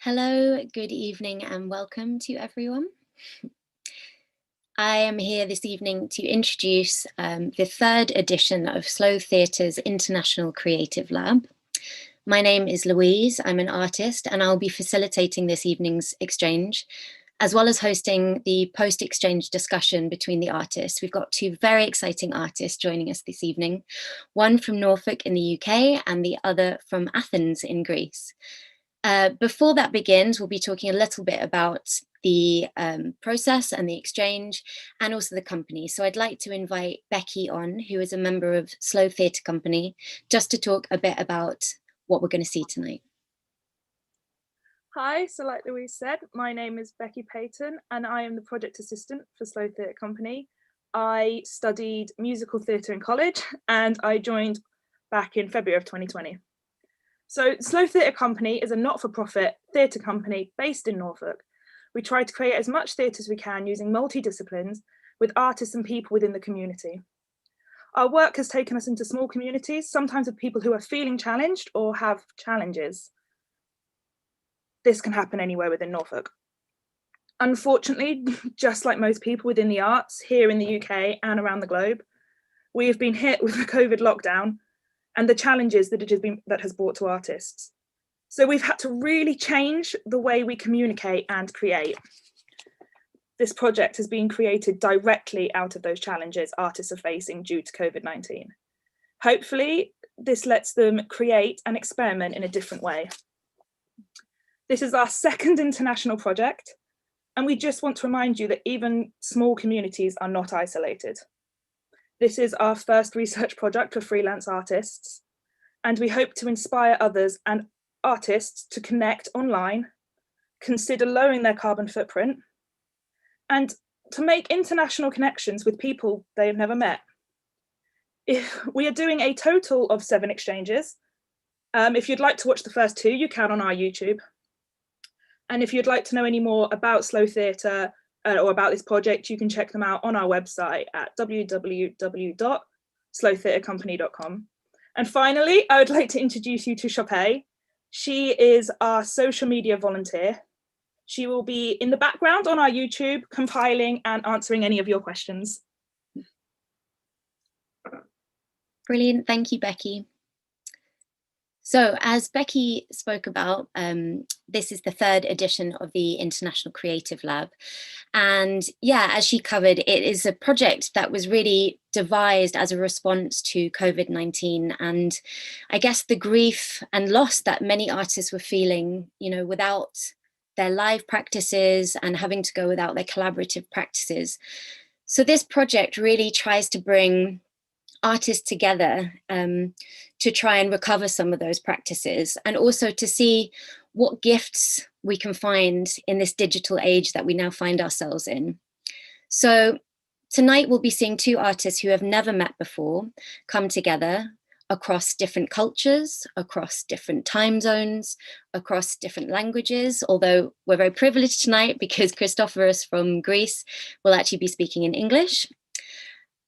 Hello, good evening and welcome to everyone. I am here this evening to introduce the third edition of Slow Theatre's International Creative Lab. My name is Louise, I'm an artist, and I'll be facilitating this evening's exchange, as well as hosting the post-exchange discussion between the artists. We've got two very exciting artists joining us this evening, one from Norfolk in the UK and the other from Athens in Greece. Before that begins, we'll be talking a little bit about the process and the exchange and also the company. So I'd like to invite Becky on, who is a member of Slow Theatre Company, just to talk a bit about what we're going to see tonight. Hi, so like Louise said, my name is Becky Payton and I am the project assistant for Slow Theatre Company. I studied musical theatre in college and I joined back in February of 2020. So Slow Theatre Company is a not-for-profit theatre company based in Norfolk. We try to create as much theatre as we can using multidisciplines with artists and people within the community. Our work has taken us into small communities, sometimes with people who are feeling challenged or have challenges. This can happen anywhere within Norfolk. Unfortunately, just like most people within the arts here in the UK and around the globe, we have been hit with the COVID lockdown and the challenges that that has brought to artists. So we've had to really change the way we communicate and create. This project has been created directly out of those challenges artists are facing due to COVID-19. Hopefully, this lets them create and experiment in a different way. This is our second international project, and we just want to remind you that even small communities are not isolated. This is our first research project for freelance artists, and we hope to inspire others and artists to connect online, consider lowering their carbon footprint, and to make international connections with people they have never met. We are doing a total of 7 exchanges. If you'd like to watch the first 2, you can on our YouTube. And if you'd like to know any more about Slow Theatre or about this project, you can check them out on our website at www.slowtheatrecompany.com. And finally, I would like to introduce you to Chopé. She is our social media volunteer. She will be in the background on our YouTube, compiling and answering any of your questions. Brilliant, thank you, Becky. So as Becky spoke about, this is the third edition of the International Creative Lab. And yeah, as she covered, it is a project that was really devised as a response to COVID-19 and I guess the grief and loss that many artists were feeling, without their live practices and having to go without their collaborative practices. So this project really tries to bring artists together to try and recover some of those practices and also to see what gifts we can find in this digital age that we now find ourselves in. So tonight we'll be seeing 2 artists who have never met before come together across different cultures, across different time zones, across different languages, although we're very privileged tonight because Christoforos from Greece will actually be speaking in English.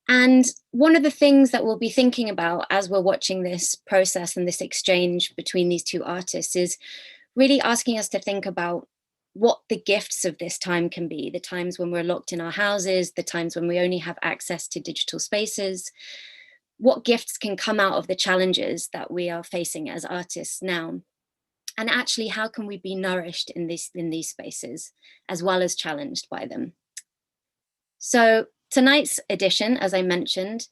And one of the things that we'll be thinking about as we're watching this process and this exchange between these 2 artists is really asking us to think about what the gifts of this time can be, the times when we're locked in our houses, the times when we only have access to digital spaces, what gifts can come out of the challenges that we are facing as artists now. And actually, how can we be nourished in these spaces as well as challenged by them? So tonight's edition, as I mentioned,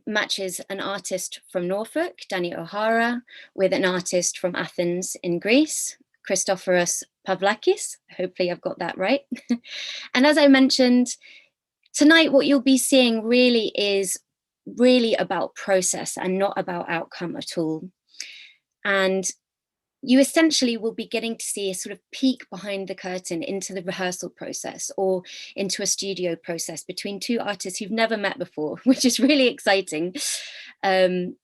matches an artist from Norfolk, Danny O'Hara, with an artist from Athens in Greece, Christoforos Pavalkis. Hopefully I've got that right. And as I mentioned, tonight what you'll be seeing really is about process and not about outcome at all. And you essentially will be getting to see a sort of peek behind the curtain into the rehearsal process or into a studio process between 2 artists who've never met before, which is really exciting. And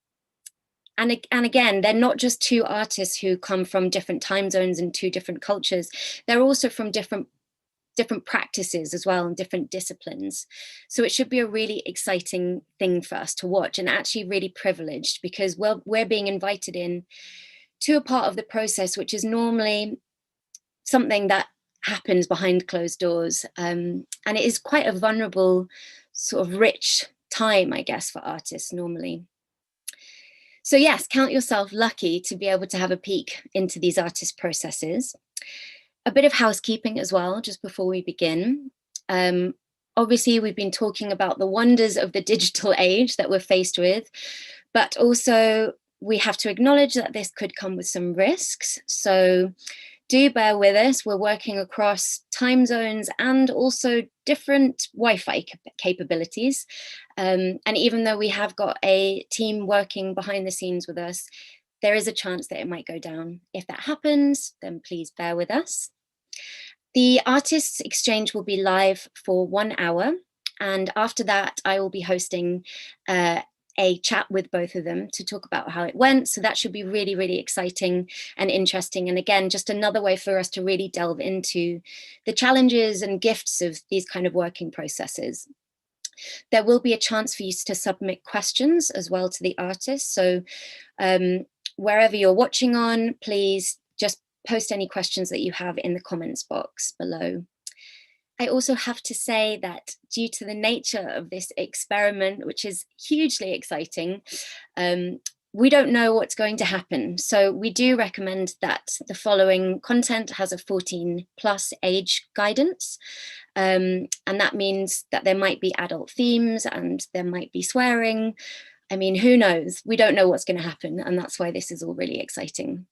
again, they're not just 2 artists who come from different time zones and 2 different cultures. They're also from different practices as well and different disciplines. So it should be a really exciting thing for us to watch and actually really privileged because we're being invited in to a part of the process which is normally something that happens behind closed doors. And it is quite a vulnerable, sort of rich time, I guess, for artists normally. So yes, count yourself lucky to be able to have a peek into these artist processes. A bit of housekeeping as well, just before we begin. Obviously, we've been talking about the wonders of the digital age that we're faced with, but also we have to acknowledge that this could come with some risks. So do bear with us. We're working across time zones and also different Wi-Fi capabilities. And even though we have got a team working behind the scenes with us, there is a chance that it might go down. If that happens, then please bear with us. The artists exchange will be live for 1 hour. And after that, I will be hosting a chat with both of them to talk about how it went. So that should be really, really exciting and interesting. And again, just another way for us to really delve into the challenges and gifts of these kind of working processes. There will be a chance for you to submit questions as well to the artists. So wherever you're watching on, please just post any questions that you have in the comments box below. I also have to say that due to the nature of this experiment, which is hugely exciting, we don't know what's going to happen. So we do recommend that the following content has a 14+ age guidance. And that means that there might be adult themes and there might be swearing. I mean, who knows? We don't know what's going to happen. And that's why this is all really exciting.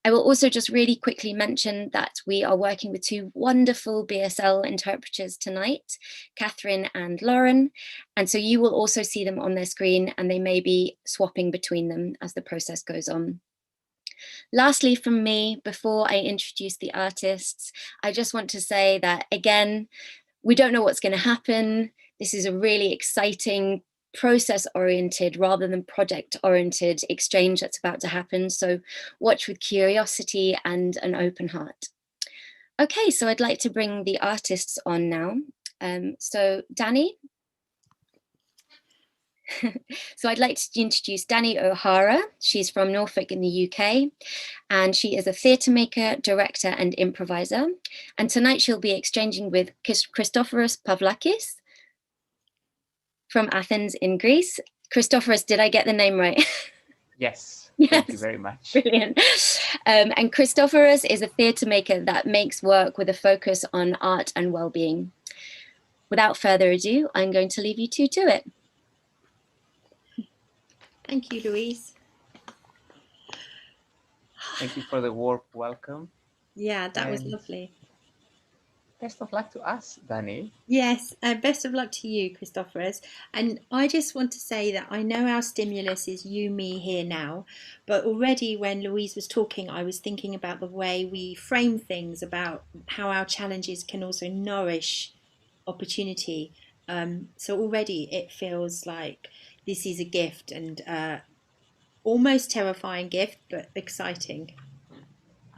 I will also just really quickly mention that we are working with 2 wonderful BSL interpreters tonight, Catherine and Lauren. And so you will also see them on their screen and they may be swapping between them as the process goes on. Lastly, from me, before I introduce the artists, I just want to say that, again, we don't know what's going to happen. This is a really exciting process-oriented rather than project-oriented exchange that's about to happen. So watch with curiosity and an open heart. Okay, so I'd like to bring the artists on now. So Danny. So I'd like to introduce Danny O'Hara. She's from Norfolk in the UK, and she is a theatre maker, director, and improviser. And tonight she'll be exchanging with Christoforos Pavalkis from Athens in Greece. Christoforos, did I get the name right? Yes, Yes. Thank you very much. Brilliant. And Christoforos is a theatre maker that makes work with a focus on art and well-being. Without further ado, I'm going to leave you two to it. Thank you, Louise. Thank you for the warm welcome. Yeah, that was lovely. Best of luck to us, Danny. Yes, best of luck to you, Christoforos. And I just want to say that I know our stimulus is you, me, here now, but already when Louise was talking, I was thinking about the way we frame things, about how our challenges can also nourish opportunity. So already it feels like this is a gift, and almost terrifying gift, but exciting.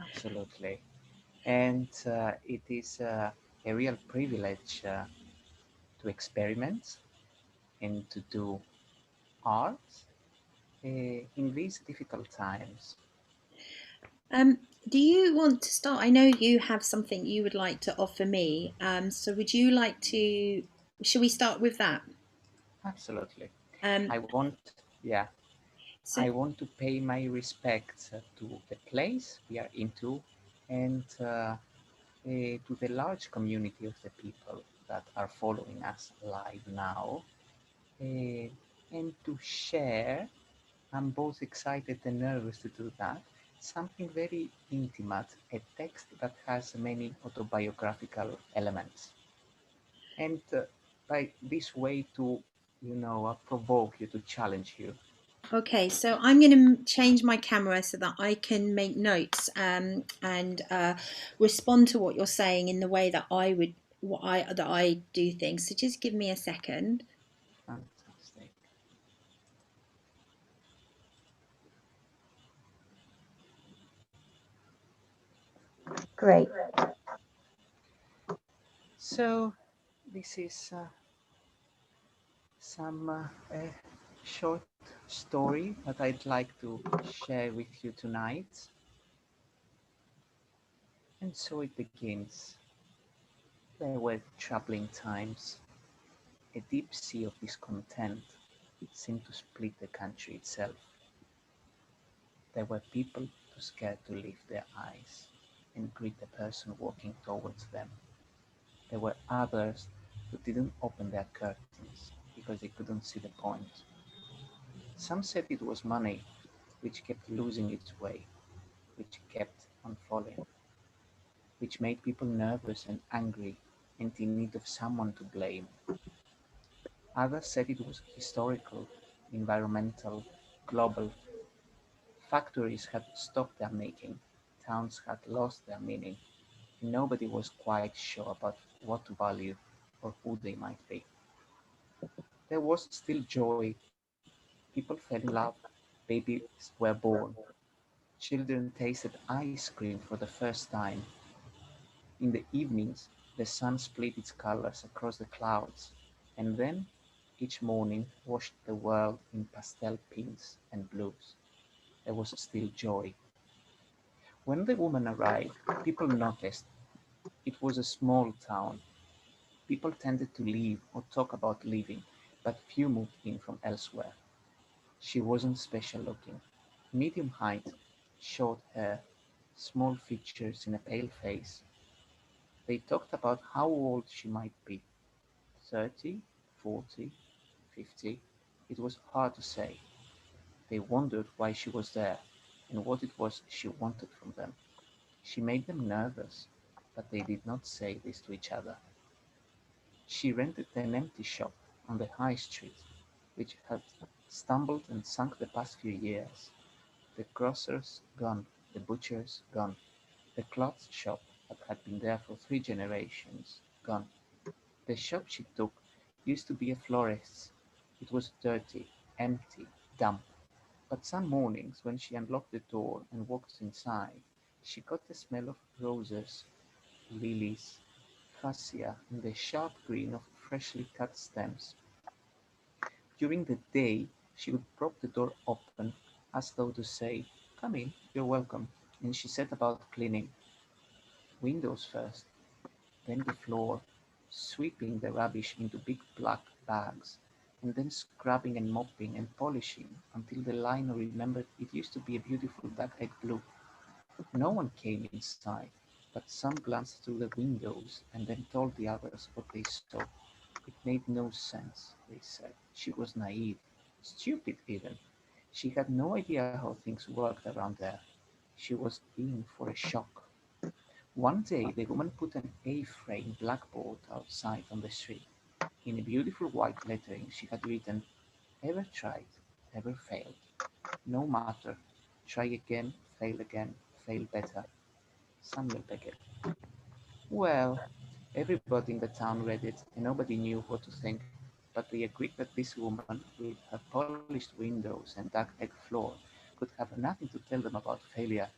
Absolutely. And it is a real privilege to experiment and to do art in these difficult times. Do you want to start? I know you have something you would like to offer me. So would you like to, shall we start with that? Absolutely. Um, I want to pay my respects to the place we are into and to the large community of the people that are following us live now, and to share, I'm both excited and nervous to do that, something very intimate, a text that has many autobiographical elements. And by this way to, provoke you, to challenge you. okay, so I'm going to change my camera so that I can make notes and respond to what you're saying in the way that I do things. So just give me a second. Fantastic. Great. So this is some short story that I'd like to share with you tonight. And so it begins. There were troubling times. A deep sea of discontent seemed to split the country itself. There were people too scared to lift their eyes and greet the person walking towards them. There were others who didn't open their curtains because they couldn't see the point. Some said it was money which kept losing its way, which kept on falling, which made people nervous and angry and in need of someone to blame. Others said it was historical, environmental, global. Factories had stopped their making, towns had lost their meaning, and nobody was quite sure about what to value or who they might be. There was still joy. People fell in love. Babies were born. Children tasted ice cream for the first time. In the evenings, the sun split its colors across the clouds, and then each morning washed the world in pastel pinks and blues. There was still joy. When the woman arrived, people noticed. It was a small town. People tended to leave or talk about leaving, but few moved in from elsewhere. She wasn't special looking. Medium height, short hair, small features in a pale face. They talked about how old she might be. 30, 40, 50. It was hard to say. They wondered why she was there and what it was she wanted from them. She made them nervous, but they did not say this to each other. She rented an empty shop on the high street, which had stumbled and sunk the past few years. The grocer's gone, the butcher's gone, the cloth shop that had been there for 3 generations gone. The shop she took used to be a florist's. It was dirty, empty, damp. But some mornings, when she unlocked the door and walked inside, she got the smell of roses, lilies, cassia, and the sharp green of freshly cut stems. During the day, she would prop the door open as though to say, "Come in, you're welcome," and she set about cleaning. Windows first, then the floor, sweeping the rubbish into big black bags, and then scrubbing and mopping and polishing until the liner remembered it used to be a beautiful duck egg blue. No one came inside, but some glanced through the windows and then told the others what they saw. It made no sense, they said. She was naive, stupid even. She had no idea how things worked around there. She was in for a shock. One day the woman put an A-frame blackboard outside on the street. In a beautiful white lettering she had written, "Ever tried, ever failed. No matter. Try again, fail better. Samuel Beckett." Well, everybody in the town read it and nobody knew what to think, but they agreed that this woman, with her polished windows and duck egg floor, could have nothing to tell them about failure.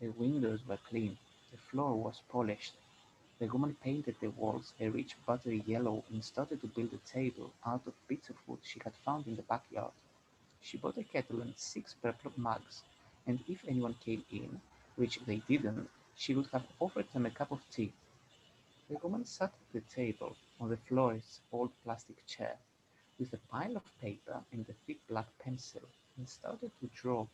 The windows were clean, the floor was polished. The woman painted the walls a rich buttery yellow and started to build a table out of bits of wood she had found in the backyard. She bought a kettle and 6 purple mugs, and if anyone came in, which they didn't, she would have offered them a cup of tea. The woman sat at the table on the florist's old plastic chair with a pile of paper and a thick black pencil and started to draw.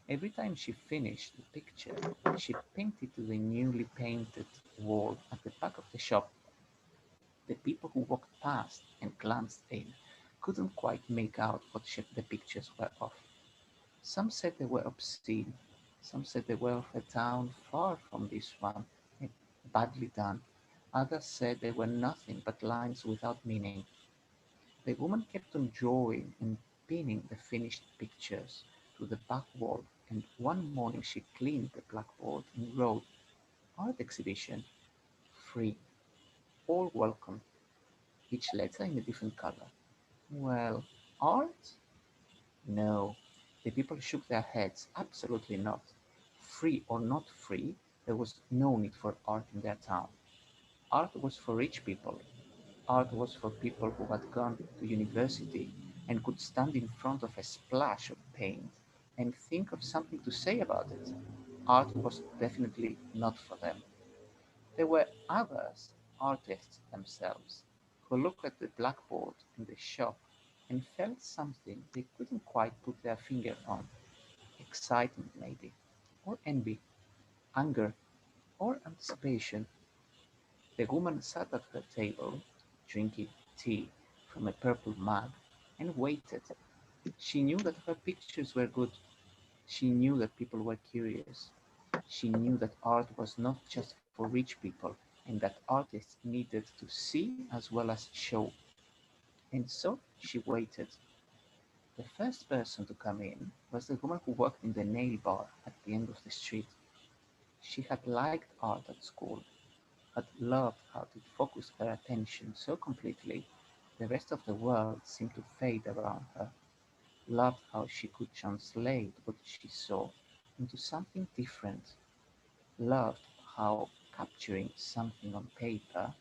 Every time she finished the picture, she pinned it to the newly painted wall at the back of the shop. The people who walked past and glanced in couldn't quite make out what shape the pictures were of. Some said they were obscene, some said they were of a town far from this one, and badly done. Others said they were nothing but lines without meaning. The woman kept on drawing and pinning the finished pictures to the back wall, and one morning she cleaned the blackboard and wrote, "Art exhibition, free, all welcome," each letter in a different color. Well, art? No. The people shook their heads. Absolutely not. Free or not free, there was no need for art in their town. Art was for rich people. Art was for people who had gone to university and could stand in front of a splash of paint and think of something to say about it. art was definitely not for them. There were others, artists themselves, who looked at the blackboard in the shop and felt something they couldn't quite put their finger on. Excitement, maybe, or envy, anger, or anticipation. The woman sat at her table, drinking tea from a purple mug, and waited. She knew that her pictures were good. She knew that people were curious. She knew that art was not just for rich people, and that artists needed to see as well as show. And so she waited. The first person to come in was the woman who worked in the nail bar at the end of the street. She had liked art at school, had loved how it focused her attention so completely the rest of the world seemed to fade around her, loved how she could translate what she saw into something different, loved how capturing something on paper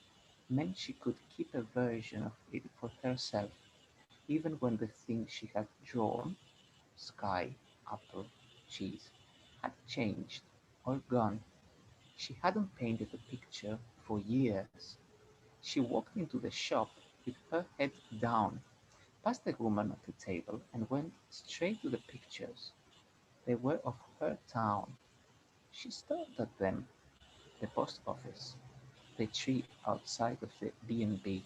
meant she could keep a version of it for herself, even when the thing she had drawn, sky, apple, cheese, had changed or gone. She hadn't painted a picture for years. She walked into the shop with her head down, past the woman at the table, and went straight to the pictures. They were of her town. She stared at them, the post office, the tree outside of the B&B,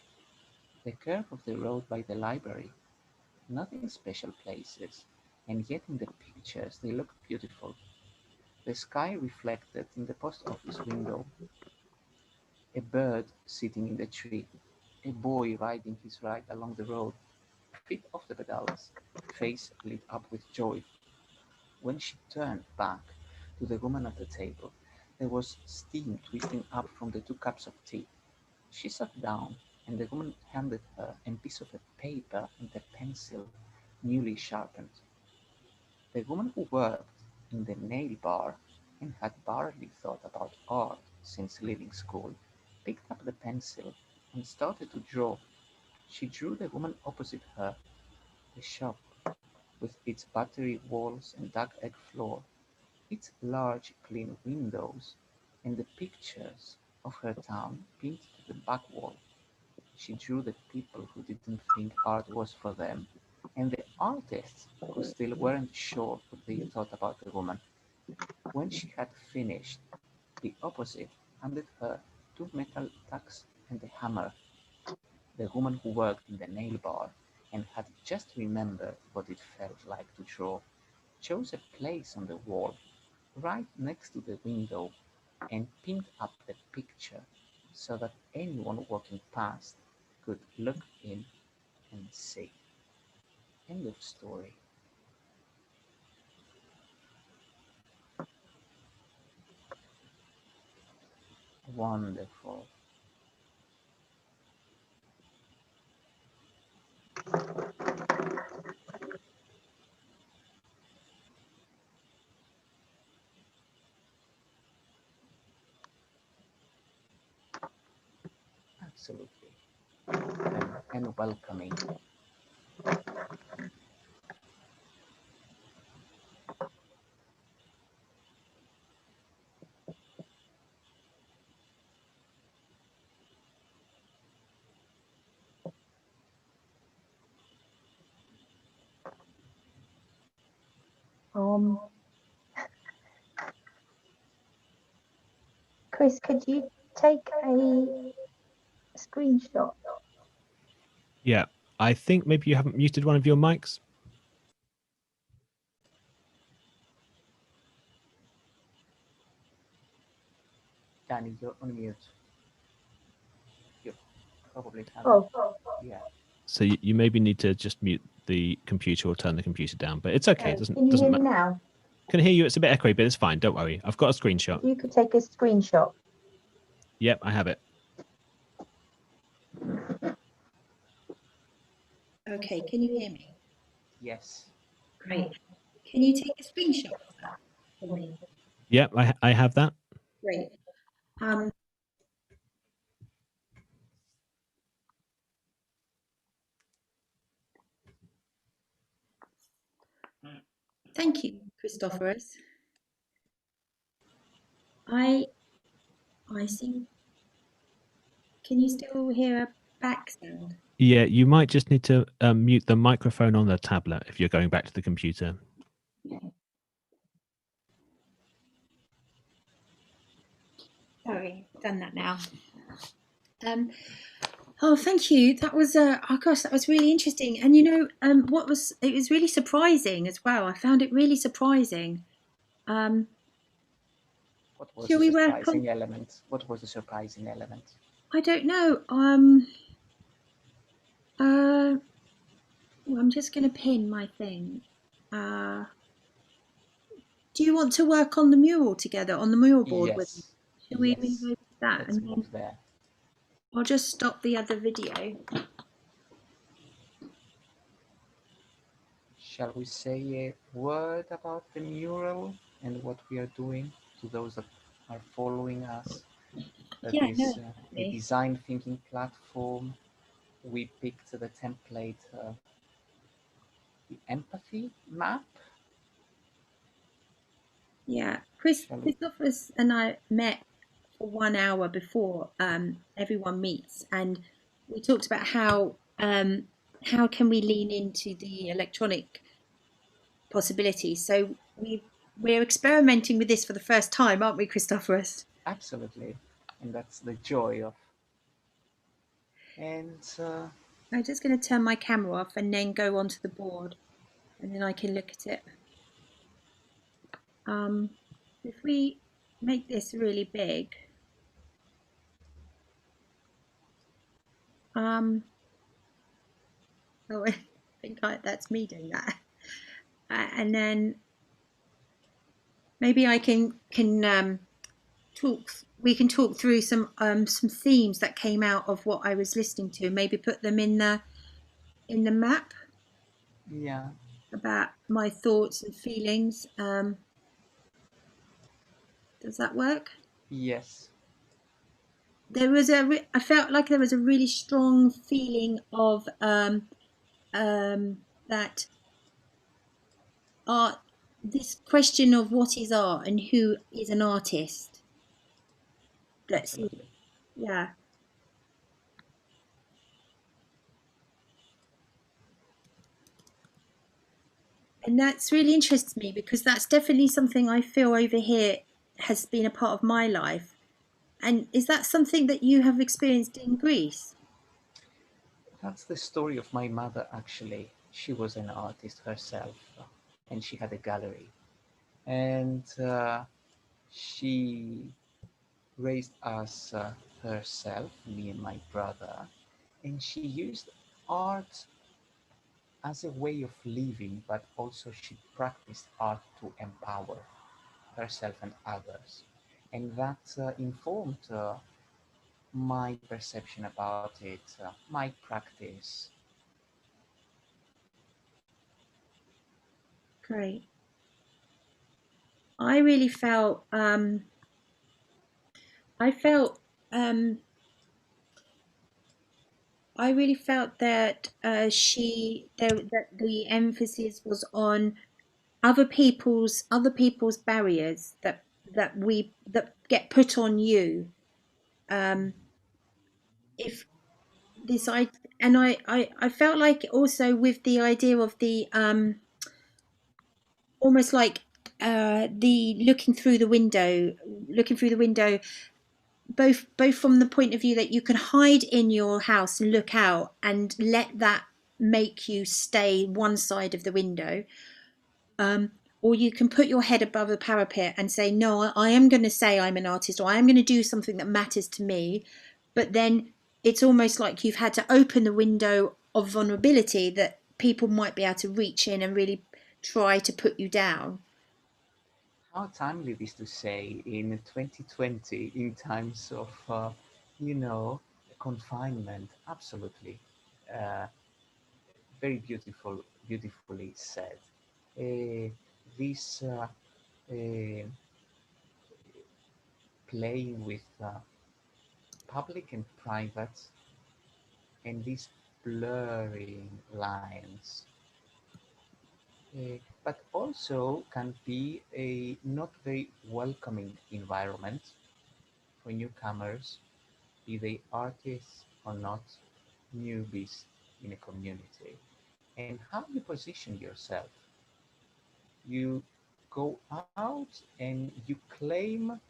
the curve of the road by the library. Nothing special places, and yet in the pictures they looked beautiful. The sky reflected in the post office window, a bird sitting in the tree, a boy riding his ride along the road, feet off the pedals, face lit up with joy. When she turned back to the woman at the table, there was steam twisting up from the two cups of tea. She sat down, and the woman handed her a piece of paper and a pencil newly sharpened. The woman who worked in the nail bar and had barely thought about art since leaving school picked up the pencil and started to draw. She drew the woman opposite her, the shop, with its battery walls and duck egg floor, its large clean windows, and the pictures of her town pinned to the back wall. She drew the people who didn't think art was for them, and the artists who still weren't sure what they thought about the woman. When she had finished, the opposite handed her two metal tacks and a hammer. The woman who worked in the nail bar and had just remembered what it felt like to draw chose a place on the wall right next to the window and pinned up the picture so that anyone walking past could look in and see. End of story. Wonderful. Absolutely. And welcoming. Chris, could you take a screenshot? Yeah, I think maybe you haven't muted one of your mics. Danny, you're on mute. You probably have. Oh, Yeah. So you maybe need to just mute the computer or turn the computer down, but it's okay. It can you doesn't hear me matter. now? Can hear you. It's a bit echoey, but it's fine. Don't worry. I've got a screenshot. You could take a screenshot. Yep, I have it. Okay, can you hear me? Yes. Great. Can you take a screenshot of that for me? Yep, I have that. Great. Thank you, Christoforos. I see. Can you still hear a back sound? Yeah, you might just need to mute the microphone on the tablet if you're going back to the computer. Sorry, done that now. Oh, thank you. That was oh gosh, that was really interesting. And you know, it was really surprising as well. I found it really surprising. What was Shall the we work on? surprising element? What was the surprising element? I don't know. Well, I'm just going to pin my thing. Do you want to work on the mural together on the mural board with me? Yes. Shall we move Yes. over to that? Let's And then move there. I'll just stop the other video. Shall we say a word about the mural and what we are doing to those that are following us? That Yeah, no, is a definitely. design thinking platform. We picked the template, the empathy map. Yeah, Shall we? Christoforos and I met for 1 hour before everyone meets, and we talked about how can we lean into the electronic possibilities. So we're experimenting with this for the first time, aren't we, Christoforos? Absolutely. And that's the joy of. And I'm just going to turn my camera off and then go onto the board, and then I can look at it. If we make this really big, oh, I think that's me doing that. And then maybe I can talk. We can talk through some themes that came out of what I was listening to. Maybe put them in the map yeah, about my thoughts and feelings. Does that work? yes. There was I felt like there was a really strong feeling of that art. This question of what is art and who is an artist. That's Absolutely. yeah. And that's really interests me because that's definitely something I feel over here has been a part of my life. And is that something that you have experienced in Greece? That's the story of my mother, actually. She was an artist herself, and she had a gallery. And she raised us herself, me and my brother, and she used art as a way of living, but also she practiced art to empower herself and others. And that informed my perception about it, my practice. Great. I really felt I felt I really felt that that the emphasis was on other people's barriers that get put on you. Um, if this I and I felt like also with the idea of the almost like the looking through the window, both from the point of view that you can hide in your house and look out and let that make you stay one side of the window, or you can put your head above the parapet and say, no, I am going to say I'm an artist, or I am going to do something that matters to me. But then it's almost like you've had to open the window of vulnerability that people might be able to reach in and really try to put you down. How timely it is to say in 2020, in times of, confinement. Absolutely. Uh, Very beautifully said. This playing with public and private and these blurring lines. but also can be a not very welcoming environment for newcomers, be they artists or not, newbies in a community. And how you position yourself. You go out and you claim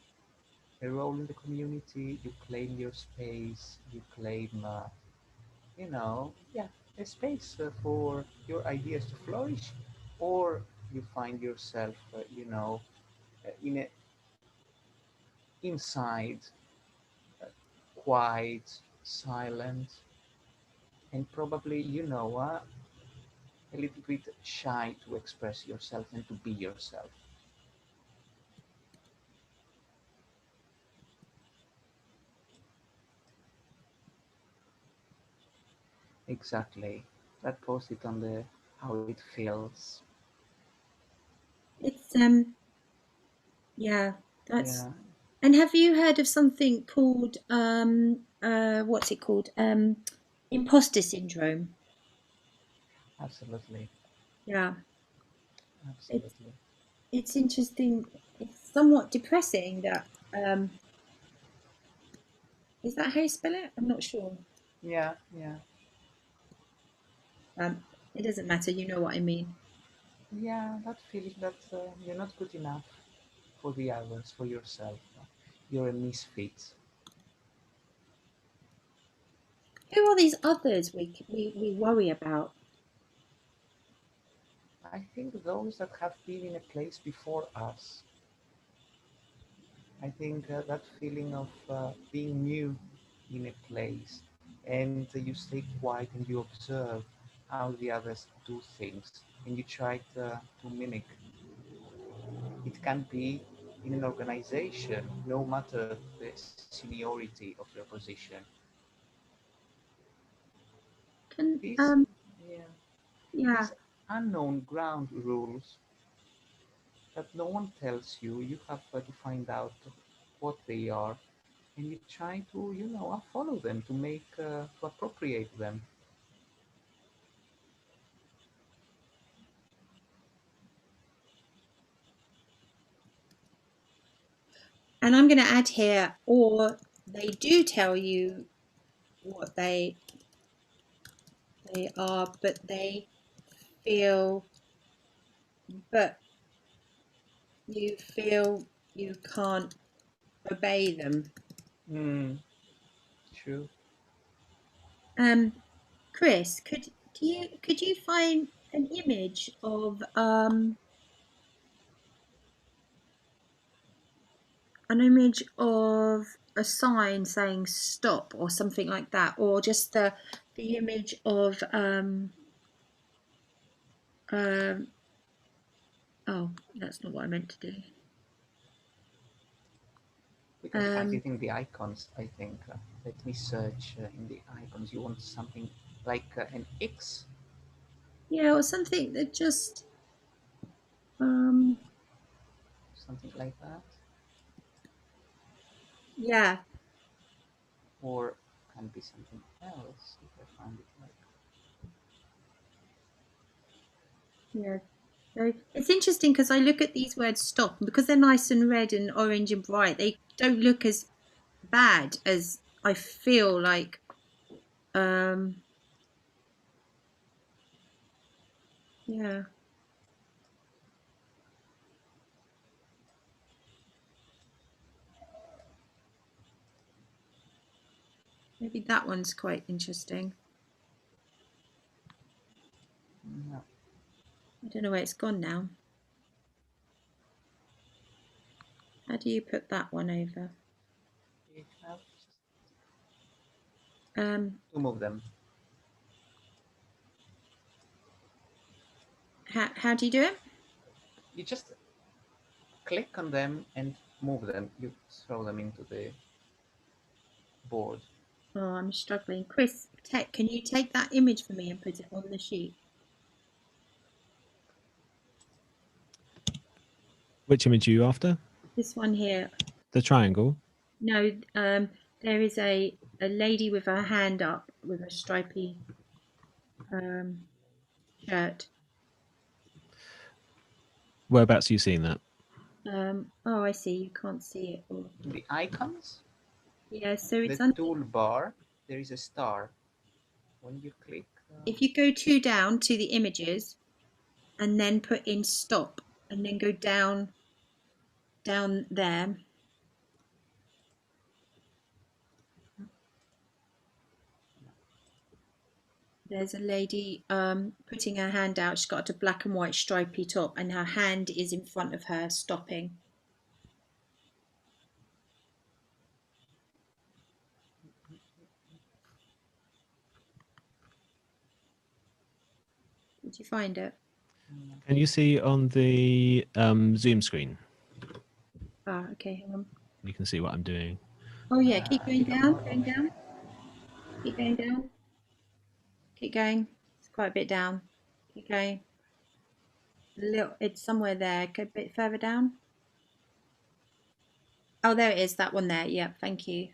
a role in the community, you claim your space, you claim, yeah, a space for your ideas to flourish, or you find yourself, in a inside, uh, quiet, silent, and probably, a little bit shy to express yourself and to be yourself. Exactly. That post it on the how it feels. It's yeah, that's. Yeah, And have you heard of something called what's it called? Imposter syndrome. absolutely, Yeah. It's absolutely. it's interesting. It's somewhat depressing that is that how you spell it? I'm not sure. Yeah, yeah, It doesn't matter, you know what I mean. yeah. That feeling that you're not good enough for the others, for yourself. You're a misfit. Who are these others we worry about? I think those that have been in a place before us. I think that feeling of being new in a place, and you stay quiet and you observe how the others do things, and you try to mimic. It can be in an organization, no matter the seniority of your position. Can These, yeah, yeah. these unknown ground rules that no one tells you, you have to find out what they are, and you try to, follow them to to appropriate them. And I'm going to add here, or they do tell you what they are, but they feel, but you feel you can't obey them. Mm, true. Chris, could you find an image of a sign saying stop or something like that, or just the image of um oh, that's not what I meant to do. We can be editing the icons, I think. Let me search in the icons. You want something like an X? Yeah, or something that just um Something like that? yeah. Or can be something else if I find it like. Yeah. So it's interesting because I look at these words stop, and because they're nice and red and orange and bright, they don't look as bad as I feel like. Um, yeah, maybe that one's quite interesting. No. I don't know where it's gone now. How do you put that one over? You have Um, to move them. how do you do it? You just click on them and move them. You throw them into the board. Oh, I'm struggling. Chris, can you take that image for me and put it on the sheet? Which image are you after? This one here. The triangle. No, there is a lady with her hand up with a stripy shirt. Whereabouts are you seeing that? Oh, I see. You can't see it. All. The icons, Yeah, so it's the under. toolbar, there is a star. When you click, If you go two down to the images, and then put in stop, and then go down there. There's a lady putting her hand out. She's got a black and white stripy top, and her hand is in front of her, stopping. Did you find it? Can you see on the Zoom screen? Ah, okay, hang on. You can see what I'm doing. Oh yeah, keep a going bit down, more going down. Keep going down. Keep going. It's quite a bit down. Keep going. A little, it's somewhere there. Go a bit further down. Oh, there it is. That one there. Yeah, thank you.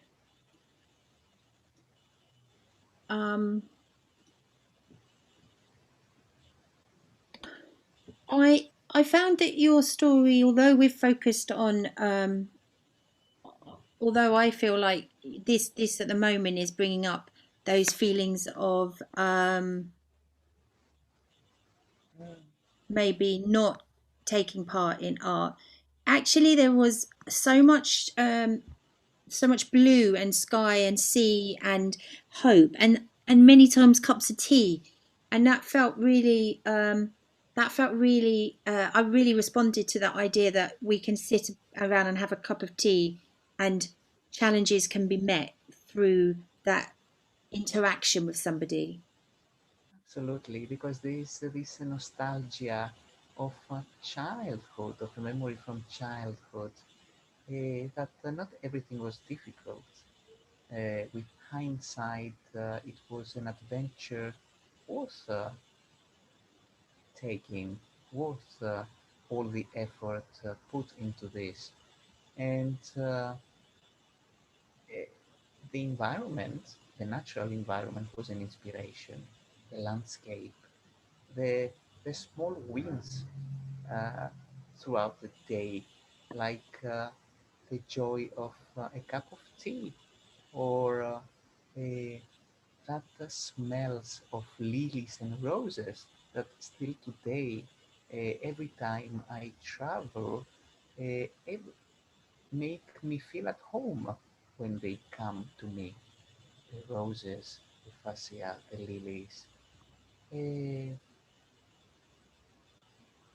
I found that your story, although we've focused on, although I feel like this at the moment is bringing up those feelings of maybe not taking part in art. Actually, there was so much blue and sky and sea and hope and many times cups of tea, and that felt really I really responded to that idea that we can sit around and have a cup of tea, and challenges can be met through that interaction with somebody. absolutely, because this nostalgia of childhood, of a memory from childhood, that not everything was difficult. With hindsight, it was an adventure worth taking, worth all the effort put into this. And eh, the environment, the natural environment, was an inspiration. The landscape, the, the small wins uh, throughout the day, like the joy of a cup of tea, or that smells of lilies and roses that still today, every time I travel, make me feel at home when they come to me. The roses, the fascia, the lilies. Uh,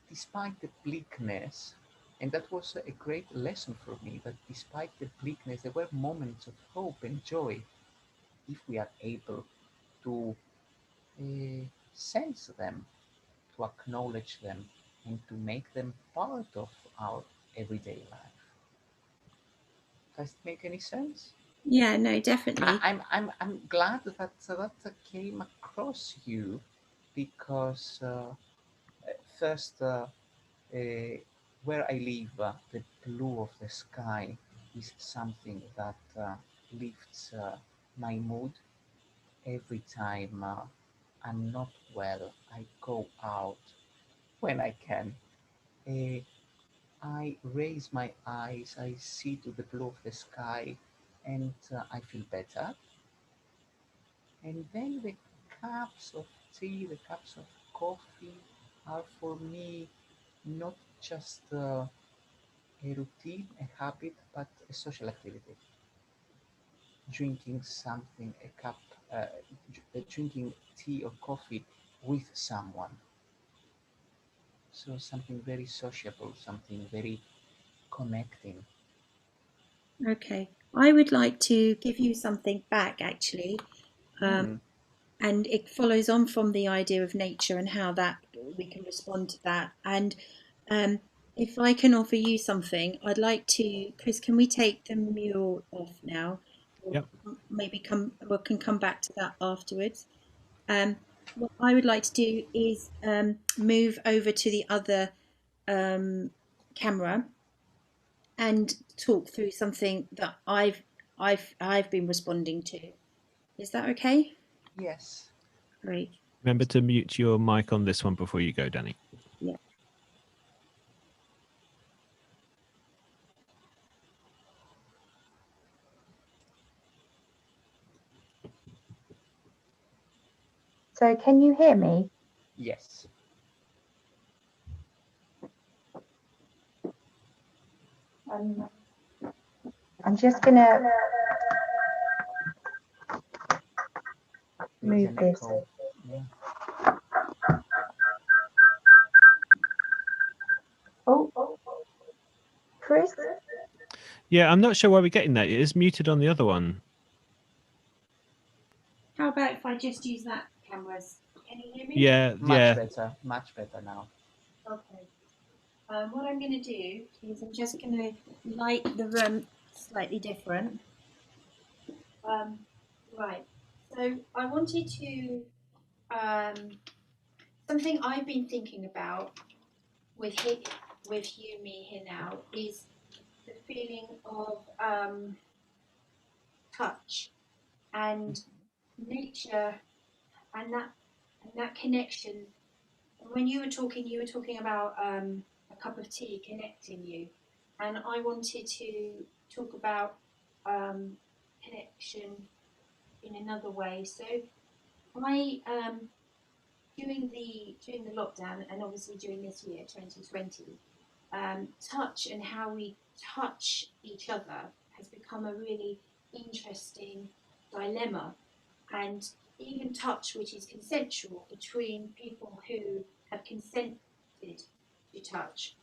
Despite the bleakness, and that was a great lesson for me, that despite the bleakness, there were moments of hope and joy if we are able to sense them, to acknowledge them, and to make them part of our everyday life. Does it make any sense? Yeah, no, definitely. I'm glad that that came across you, because first, where I live, the blue of the sky is something that lifts my mood every time I'm not well. I go out when I can. Uh, I raise my eyes, I see to the blue of the sky, and I feel better. And then the cups of tea, the cups of coffee are for me not just a routine, a habit, but a social activity. Drinking something, drinking tea or coffee with someone. So something very sociable, something very connecting. Okay, I would like to give you something back actually. Mm, And it follows on from the idea of nature and how that we can respond to that. And if I can offer you something, I'd like to, Chris, can we take the mural off now? Or Yep. maybe we can come back to that afterwards. What I would like to do is move over to the other camera and talk through something that I've been responding to. Is that okay? yes. Great. Remember to mute your mic on this one before you go, Danny. Yeah. So can you hear me? Yes. I'm just gonna There's move an this. echo. Yeah. Oh, Chris? Yeah, I'm not sure why we're getting that. It is muted on the other one. How about if I just use that camera? Can you hear me? Yeah, Much better now. Okay. What I'm going to do is I'm just going to light the room slightly different. Right. So I wanted to something I've been thinking about with you, me here now is the feeling of touch and nature and that connection. When you were talking about a cup of tea connecting you, and I wanted to talk about connection in another way. So I during the lockdown and obviously during this year 2020, touch and how we touch each other has become a really interesting dilemma, and even touch which is consensual between people who have consented to touch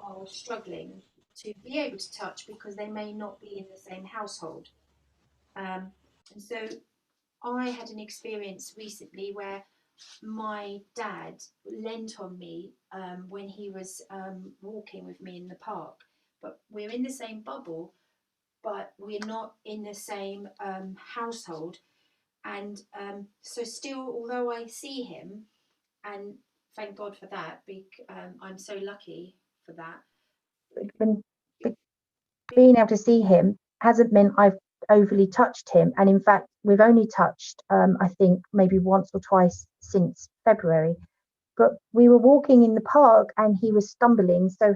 are struggling to be able to touch because they may not be in the same household. And so I had an experience recently where my dad lent on me when he was walking with me in the park, but we're in the same bubble, but we're not in the same household. And so still, although I see him, and thank God for that, I'm so lucky for that. Being able to see him hasn't meant I've overly touched him. And in fact, we've only touched, I think, maybe once or twice since February. But we were walking in the park and he was stumbling. So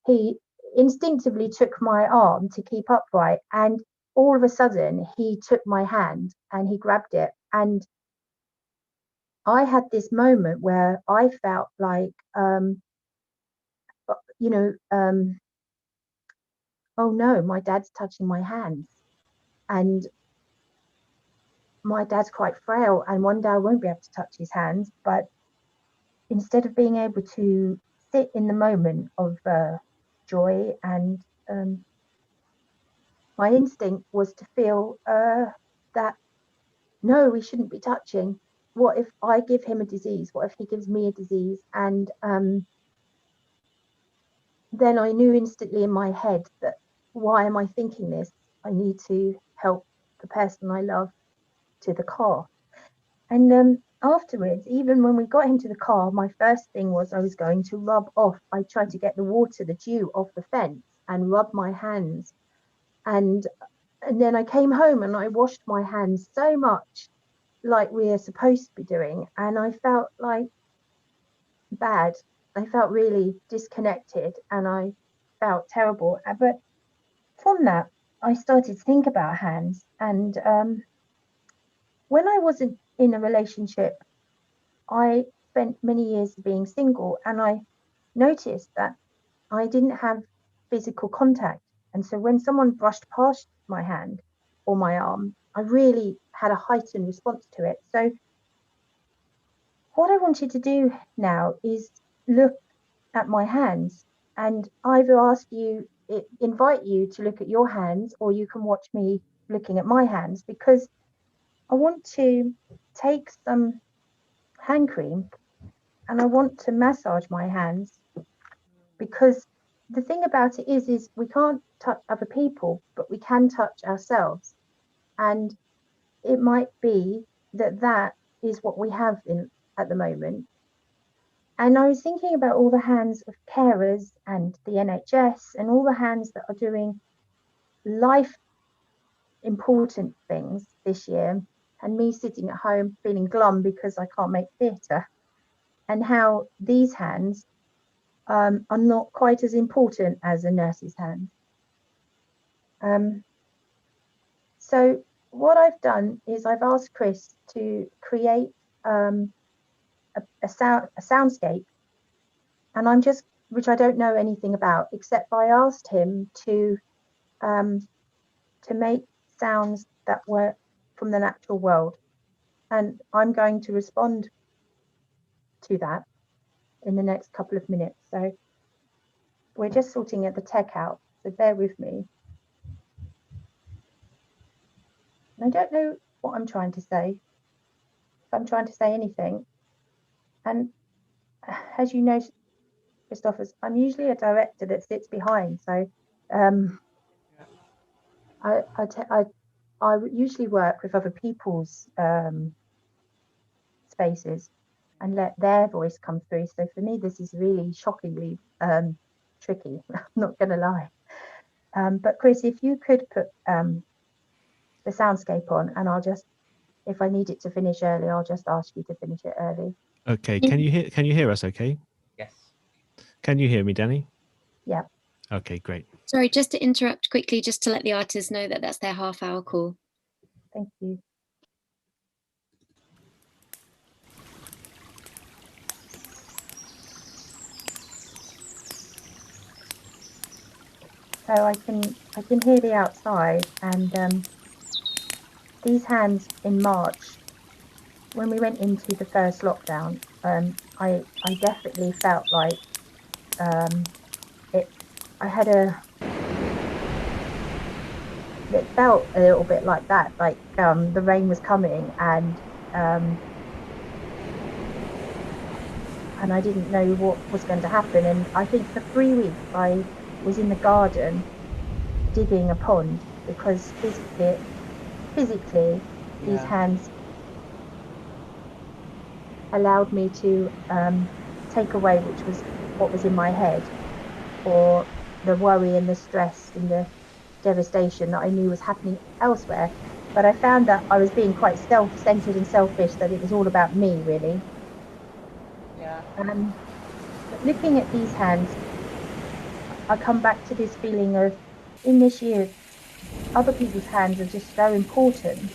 he instinctively took my arm to keep upright. And all of a sudden, he took my hand and he grabbed it. And I had this moment where I felt like, oh no, my dad's touching my hands. And my dad's quite frail, and one day I won't be able to touch his hands. But instead of being able to sit in the moment of joy, and my instinct was to feel that no, we shouldn't be touching. What if I give him a disease? What if he gives me a disease? And then I knew instantly in my head that, why am I thinking this? I need to help the person I love to the car. And afterwards, even when we got into the car, my first thing was I was going to rub off. I tried to get the water, the dew off the fence and rub my hands. And then I came home and I washed my hands so much like we are supposed to be doing. And I felt like bad. I felt really disconnected and I felt terrible. But from that, I started to think about hands. And when I wasn't in a relationship, I spent many years being single, and I noticed that I didn't have physical contact. And so when someone brushed past my hand or my arm, I really had a heightened response to it. So what I wanted to do now is look at my hands and either invite you to look at your hands, or you can watch me looking at my hands, because I want to take some hand cream and I want to massage my hands, because the thing about it is we can't touch other people, but we can touch ourselves. And it might be that is what we have at the moment. And I was thinking about all the hands of carers and the NHS and all the hands that are doing life important things this year, and me sitting at home feeling glum because I can't make theatre, and how these hands are not quite as important as a nurse's hands. So what I've done is I've asked Chris to create a soundscape, and I'm just, which I don't know anything about, except I asked him to make sounds that were from the natural world, and I'm going to respond to that in the next couple of minutes. So we're just sorting the tech out, so bear with me. And I don't know what I'm trying to say, if I'm trying to say anything. And as you know, Christoforos, I'm usually a director that sits behind. So I usually work with other people's spaces and let their voice come through. So for me, this is really shockingly tricky. I'm not going to lie. But Chris, if you could put the soundscape on, and I'll just, if I need it to finish early, I'll just ask you to finish it early. Okay. Can you hear us? Okay. Yes. Can you hear me, Danny? Yeah. Okay, great. Sorry, just to interrupt quickly, just to let the artists know that that's their half-hour call. Thank you. So I can hear the outside, and these hands in March, when we went into the first lockdown, I definitely felt like it felt a little bit like that, like the rain was coming, and I didn't know what was going to happen. And I think for 3 weeks I was in the garden digging a pond, because physically these hands allowed me to take away what was in my head, or the worry and the stress and the devastation that I knew was happening elsewhere. But I found that I was being quite self-centered and selfish, that it was all about me, really. Yeah. But looking at these hands, I come back to this feeling of, in this year, other people's hands are just so important,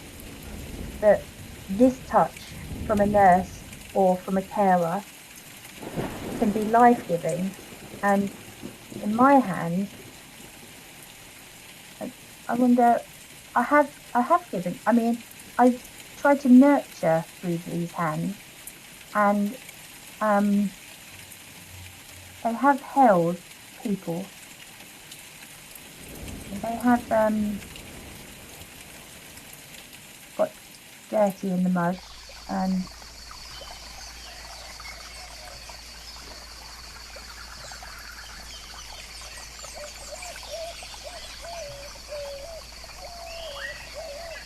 that this touch from a nurse or from a carer can be life-giving. And in my hand, I wonder, I have given, I mean, I've tried to nurture through these hands, and they have held people, and they have got dirty in the mud, and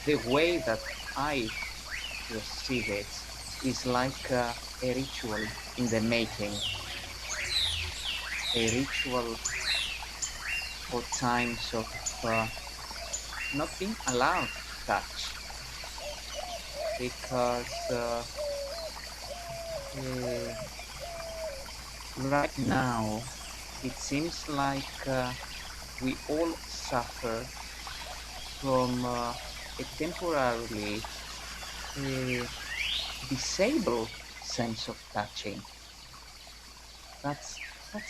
The way that I perceive it is like a ritual in the making, a ritual for times of not being allowed to touch, because right now it seems like we all suffer from a temporarily disabled sense of touching. That's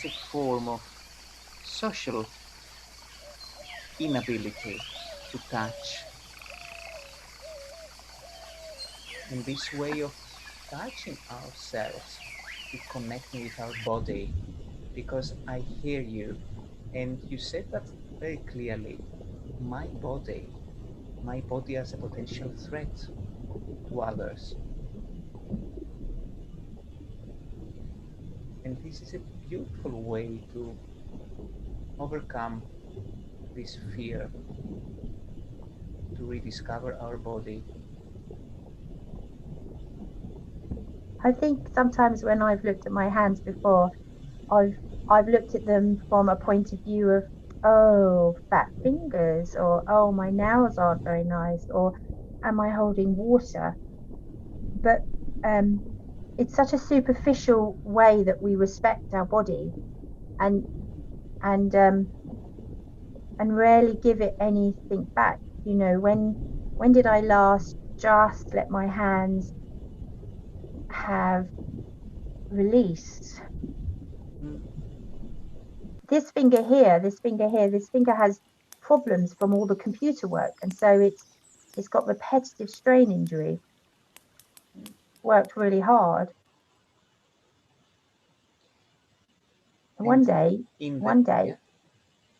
a form of social inability to touch. And this way of touching ourselves, to connecting with our body, because I hear you, and you said that very clearly. My body as a potential threat to others. And this is a beautiful way to overcome this fear, to rediscover our body. I think sometimes when I've looked at my hands before, I've looked at them from a point of view of, oh, fat fingers, or oh, my nails aren't very nice, or am I holding water? But it's such a superficial way that we respect our body, and rarely give it anything back. You know, when when did I last just let my hands have release? This finger here, this finger here, this finger has problems from all the computer work, and so it's got repetitive strain injury. Worked really hard. And one day, yeah.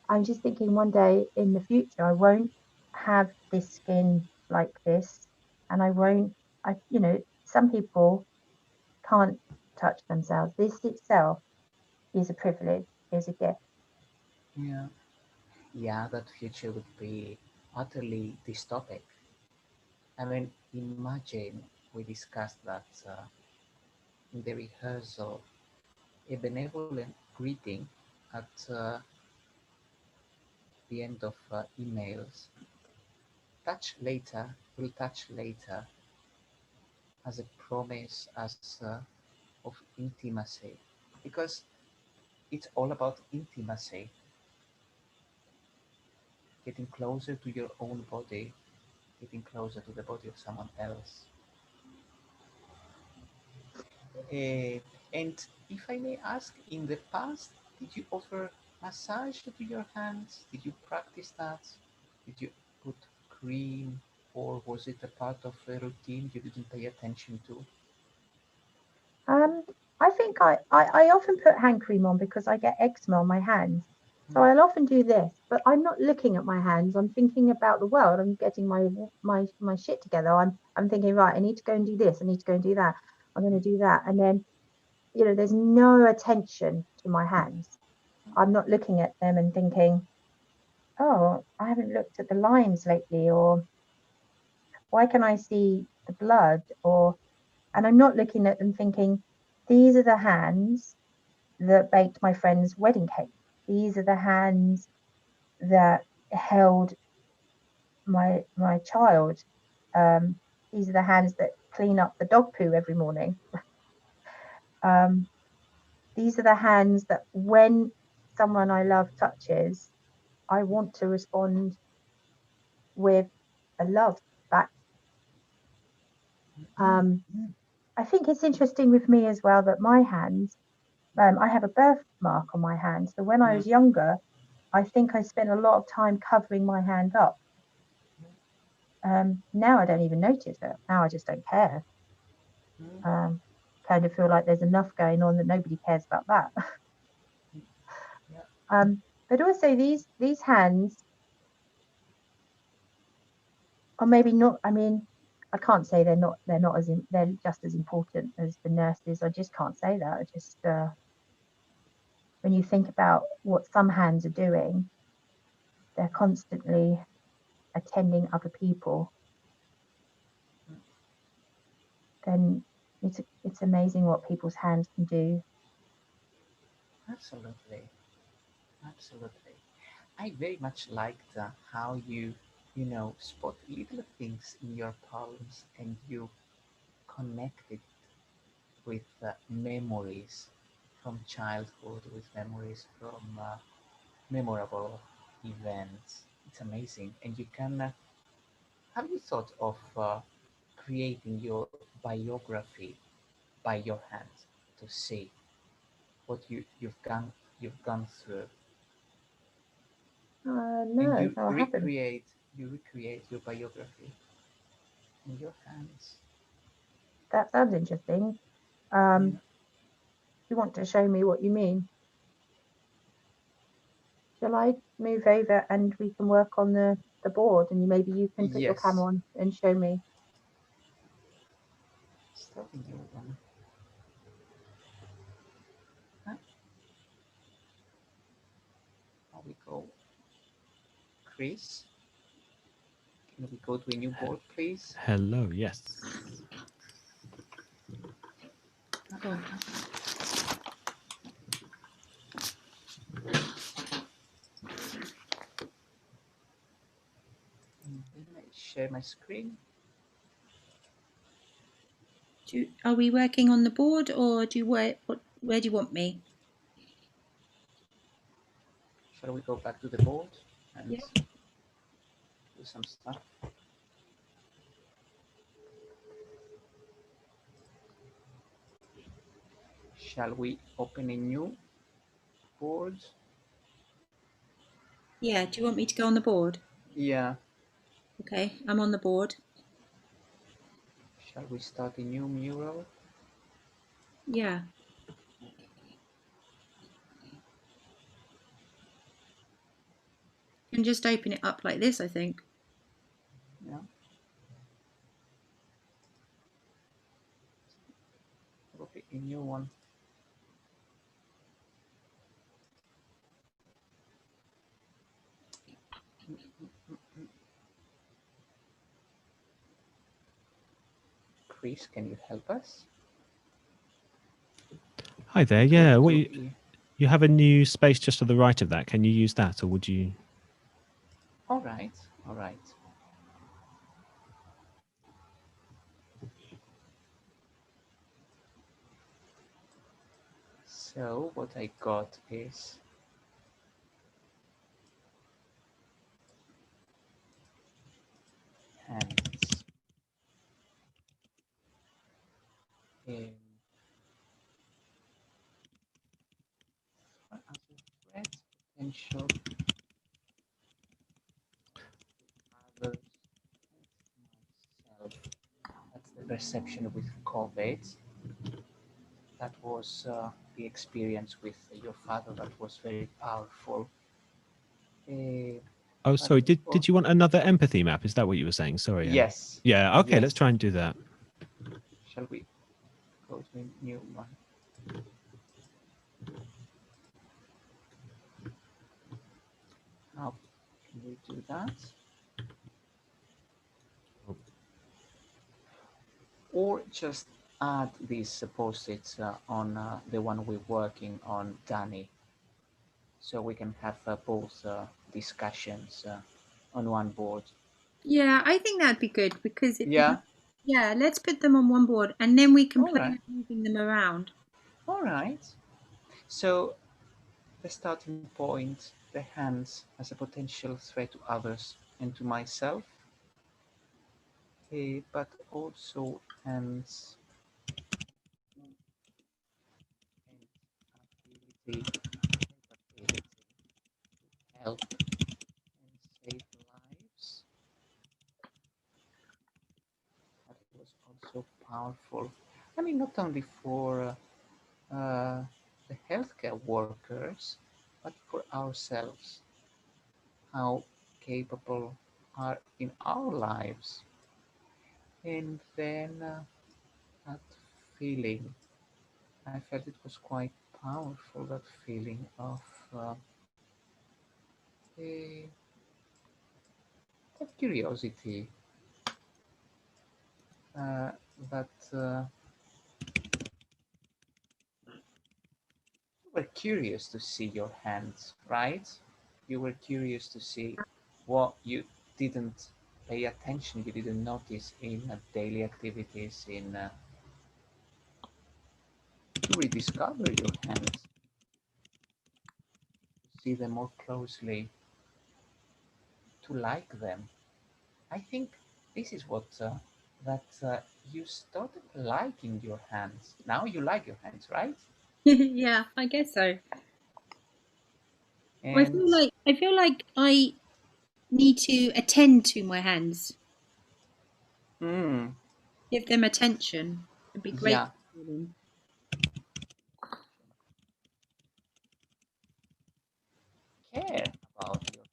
I'm just thinking one day in the future, I won't have this skin like this, and some people can't touch themselves. This itself is a privilege, is a gift. Yeah, that future would be utterly dystopic. I mean, imagine we discussed that in the rehearsal, a benevolent greeting at the end of emails. Touch later, will touch later, as a promise of intimacy, because it's all about intimacy, getting closer to your own body, getting closer to the body of someone else. Uh, and if I may ask, in the past, did you offer massage to your hands? Did you practice that? Did you put cream, or was it a part of a routine you didn't pay attention to? I think I often put hand cream on because I get eczema on my hands. So I'll often do this, but I'm not looking at my hands. I'm thinking about the world. I'm getting my shit together. I'm thinking, right, I need to go and do this. I need to go and do that. I'm going to do that. And then, there's no attention to my hands. I'm not looking at them and thinking, oh, I haven't looked at the lines lately, or why can I see the blood? And I'm not looking at them thinking, these are the hands that baked my friend's wedding cake. These are the hands that held my child. These are the hands that clean up the dog poo every morning. These are the hands that when someone I love touches, I want to respond with a love back. I think it's interesting with me as well that my hands, I have a birthmark on my hand. So when I was younger, I think I spent a lot of time covering my hand up. Now I don't even notice it. Now I just don't care. Kind of feel like there's enough going on that nobody cares about that. But also these hands are maybe not. I mean, I can't say they're not. They're just as important as the nurses. I just can't say that. I just when you think about what some hands are doing, they're constantly attending other people. Then it's amazing what people's hands can do. Absolutely, absolutely. I very much liked how you spot little things in your palms and you connect it with memories from childhood, with memories from memorable events. It's amazing. And you can, have you thought of creating your biography by your hands to see what you've gone through? And No, I haven't. you recreate your biography in your hands. That sounds interesting. Yeah. You want to show me what you mean? Shall I move over and we can work on the board, and maybe you can put your camera Yes. on and show me? Starting your one. Huh? How we go? Chris, can we go to a new board, please? Hello, yes. Cool. And then I share my screen. Are we working on the board, or where do you want me? Shall we go back to the board and Yeah. do some stuff? Shall we open a new board? Yeah, do you want me to go on the board? Yeah. Okay, I'm on the board. Shall we start a new mural? Yeah. You can just open it up like this, I think. Yeah. Probably a new one. Chris, can you help us? Hi there. Yeah, you have a new space just to the right of that. Can you use that, or would you? All right, all right. So what I got is hands. As a threat, potential, others, and myself. That's the perception with COVID. That was the experience with your father. That was very powerful. Oh, But sorry. Did before- you want another empathy map? Is that what you were saying? Sorry. Yes. Yeah. Okay. Yes. Let's try and do that. Shall we go to a new one? How can we do that? Or just add these post-its on the one we're working on, Danny, so we can have both discussions on one board. Yeah, I think that'd be good because Yeah. Yeah, let's put them on one board and then we can All play right. with moving them around. All right. So the starting point, the hands as a potential threat to others and to myself, but also hands and ability, capability to help and save lives. That was also powerful. I mean, not only for the healthcare workers, but for ourselves. How capable are in our lives. And then that feeling, I felt it was quite powerful, that feeling of of curiosity, that you were curious to see your hands, right? You were curious to see what you didn't pay attention, you didn't notice in daily activities, in to rediscover your hands, to see them more closely, to like them. I think this is what that you started liking your hands. Now you like your hands, right? Yeah, I guess so. I And feel like I need to attend to my hands, mm, give them attention, and be yeah, grateful for them. care about your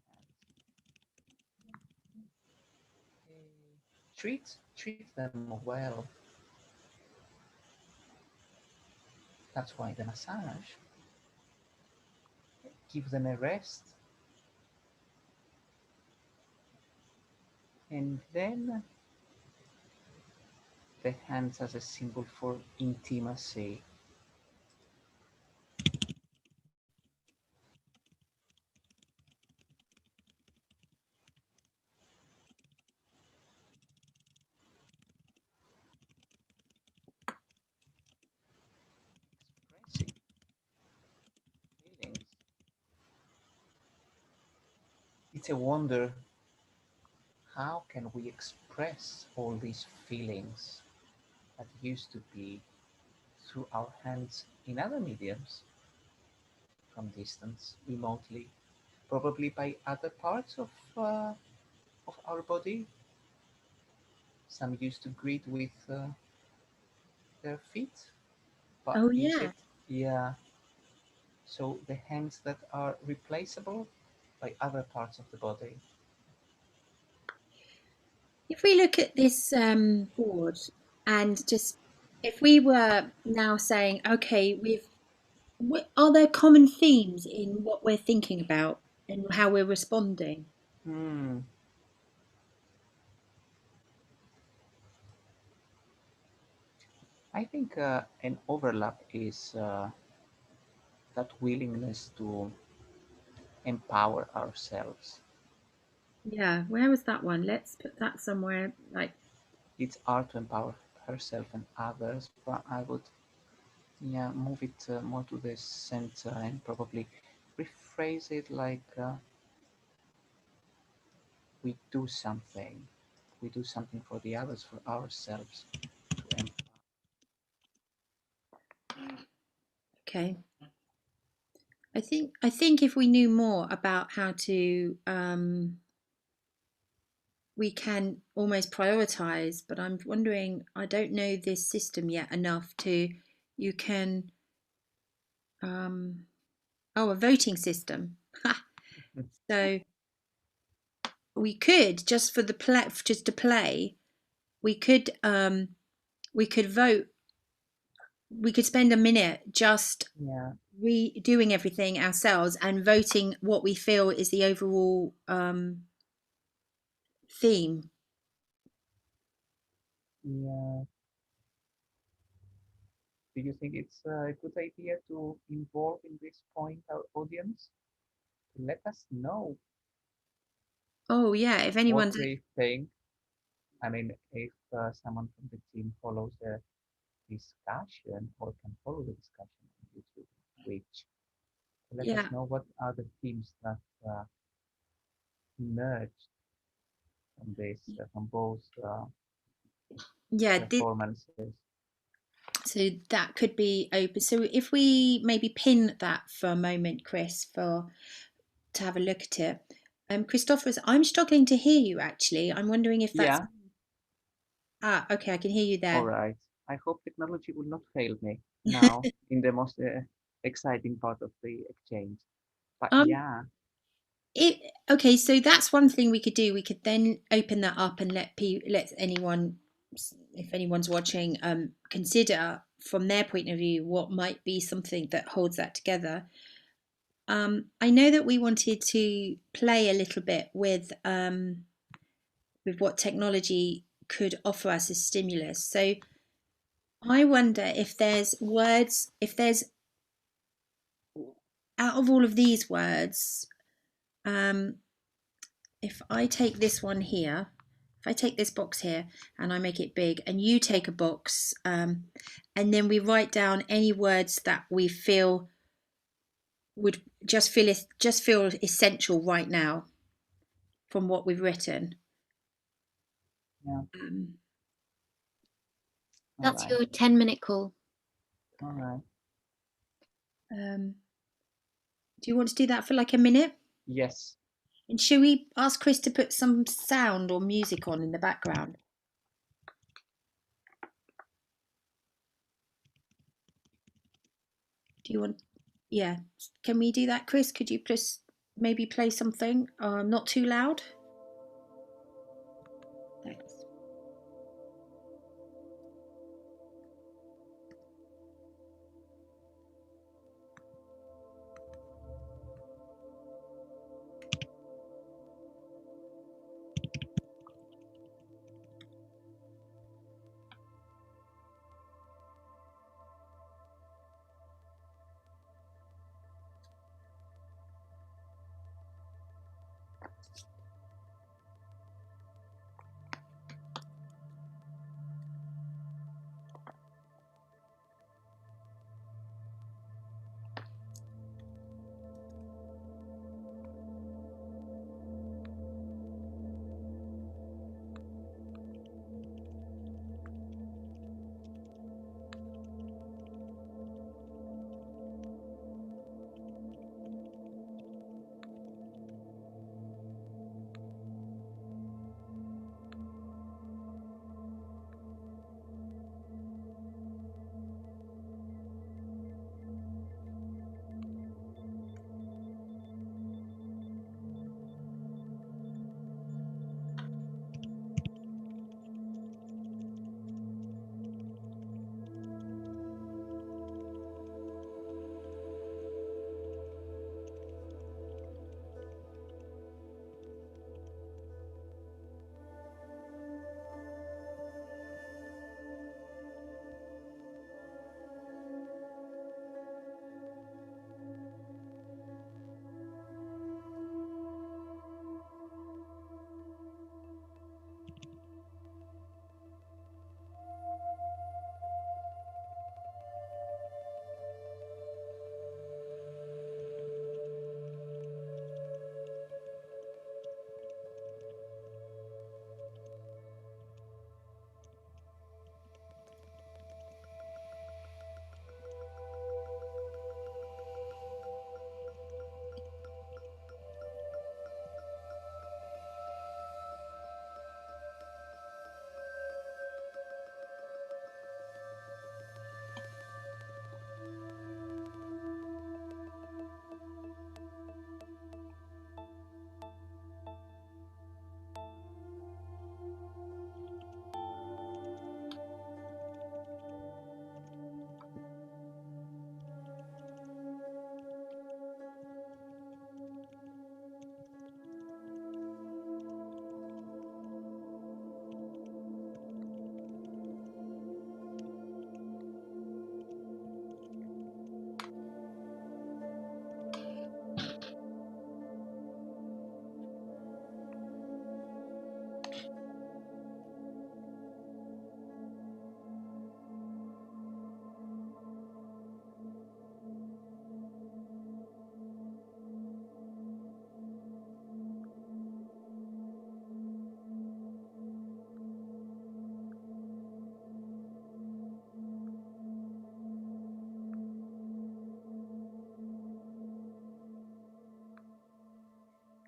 hands. Treat them well. That's why the massage. Give them a rest. And then the hands as a symbol for intimacy. Expressing feelings. It's a wonder, how can we express all these feelings that used to be through our hands in other mediums, from distance, remotely, probably by other parts of our body. Some used to greet with their feet, but Oh is yeah. it, yeah, so the hands that are replaceable by other parts of the body. If we look at this board and just if we were now saying, okay, are there common themes in what we're thinking about and how we're responding? Hmm. I think an overlap is that willingness to empower ourselves. Yeah, where was that one? Let's put that somewhere like, It's hard to empower herself and others, but I would, yeah, move it more to the center and probably rephrase it like we do something. We do something for the others, for ourselves. To okay. I think if we knew more about how to we can almost prioritize, but I'm wondering, I don't know this system yet enough to you can a voting system. So we could just for the play, just to play, we could vote. We could spend a minute just yeah, redoing everything ourselves and voting what we feel is the overall theme. yeah. Do you think it's a good idea to involve in this point our audience? Let us know Oh yeah, if what anyone's they think. I mean, if someone from the team follows the discussion or can follow the discussion on YouTube, Twitch, let us yeah, know what are the themes that emerged from this, from both yeah. performances. So that could be open. So if we maybe pin that for a moment, Chris, for to have a look at it. Christoforos, I'm struggling to hear you actually. I'm wondering if that's Yeah, okay, I can hear you all there. right. I hope technology will not fail me now in the most exciting part of the exchange. But Um, yeah, okay, so that's one thing we could do. We could then open that up and let anyone, if anyone's watching, consider from their point of view what might be something that holds that together. I know that we wanted to play a little bit with what technology could offer us as stimulus. So I wonder if there's words, if there's out of all of these words, if I take this one here, if I take this box here and I make it big, and you take a box, and then we write down any words that we feel would just feel essential right now from what we've written. yeah, all That's right, your 10-minute call. all right. Do you want to do that for like a minute? Yes, And should we ask Chris to put some sound or music on in the background? Do you want? Yeah. Can we do that, Chris? Could you just maybe play something? Not too loud. Thanks.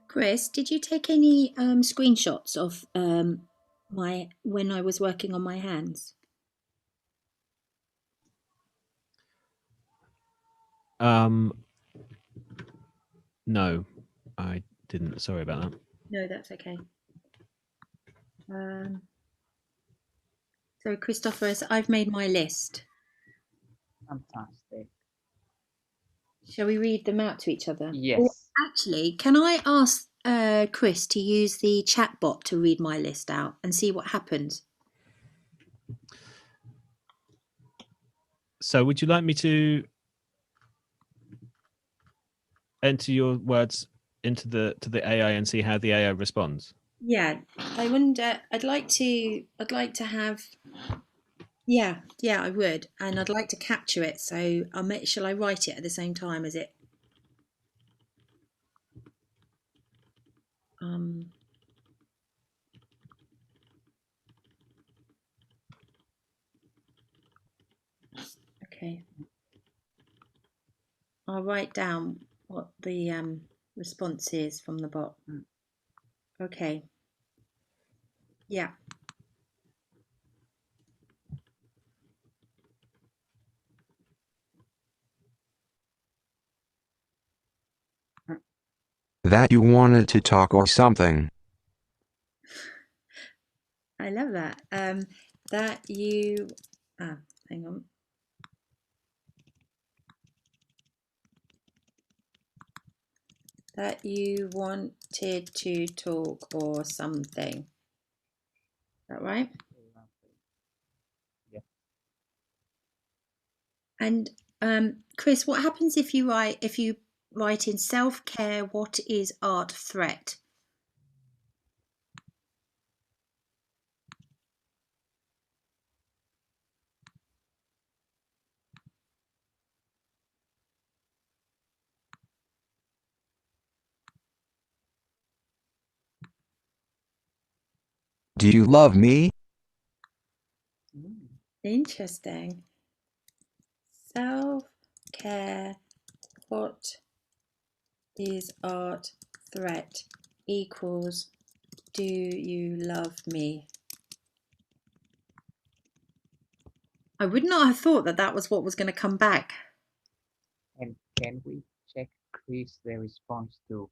Chris, did you take any screenshots of when I was working on my hands? No, I didn't. Sorry about that. No, that's okay. So, Christoforos, I've made my list. Fantastic. Shall we read them out to each other? Yes. Or actually, can I ask Chris to use the chat bot to read my list out and see what happens? So would you like me to enter your words into the AI and see how the AI responds? Yeah, I wonder. I'd like to have. Yeah, I would, and I'd like to capture it. So shall I write it at the same time as it? Okay. I'll write down what the response is from the bot. Okay. Yeah. That you wanted to talk or something. I love that. That you. Hang on. That you wanted to talk or something. Is that right? Yeah. And Chris, what happens if you write in self-care, what is art threat? Do you love me? Interesting. Self-care, what is art threat equals do you love me? I would not have thought that was what was going to come back. And can we check, Chris, the response to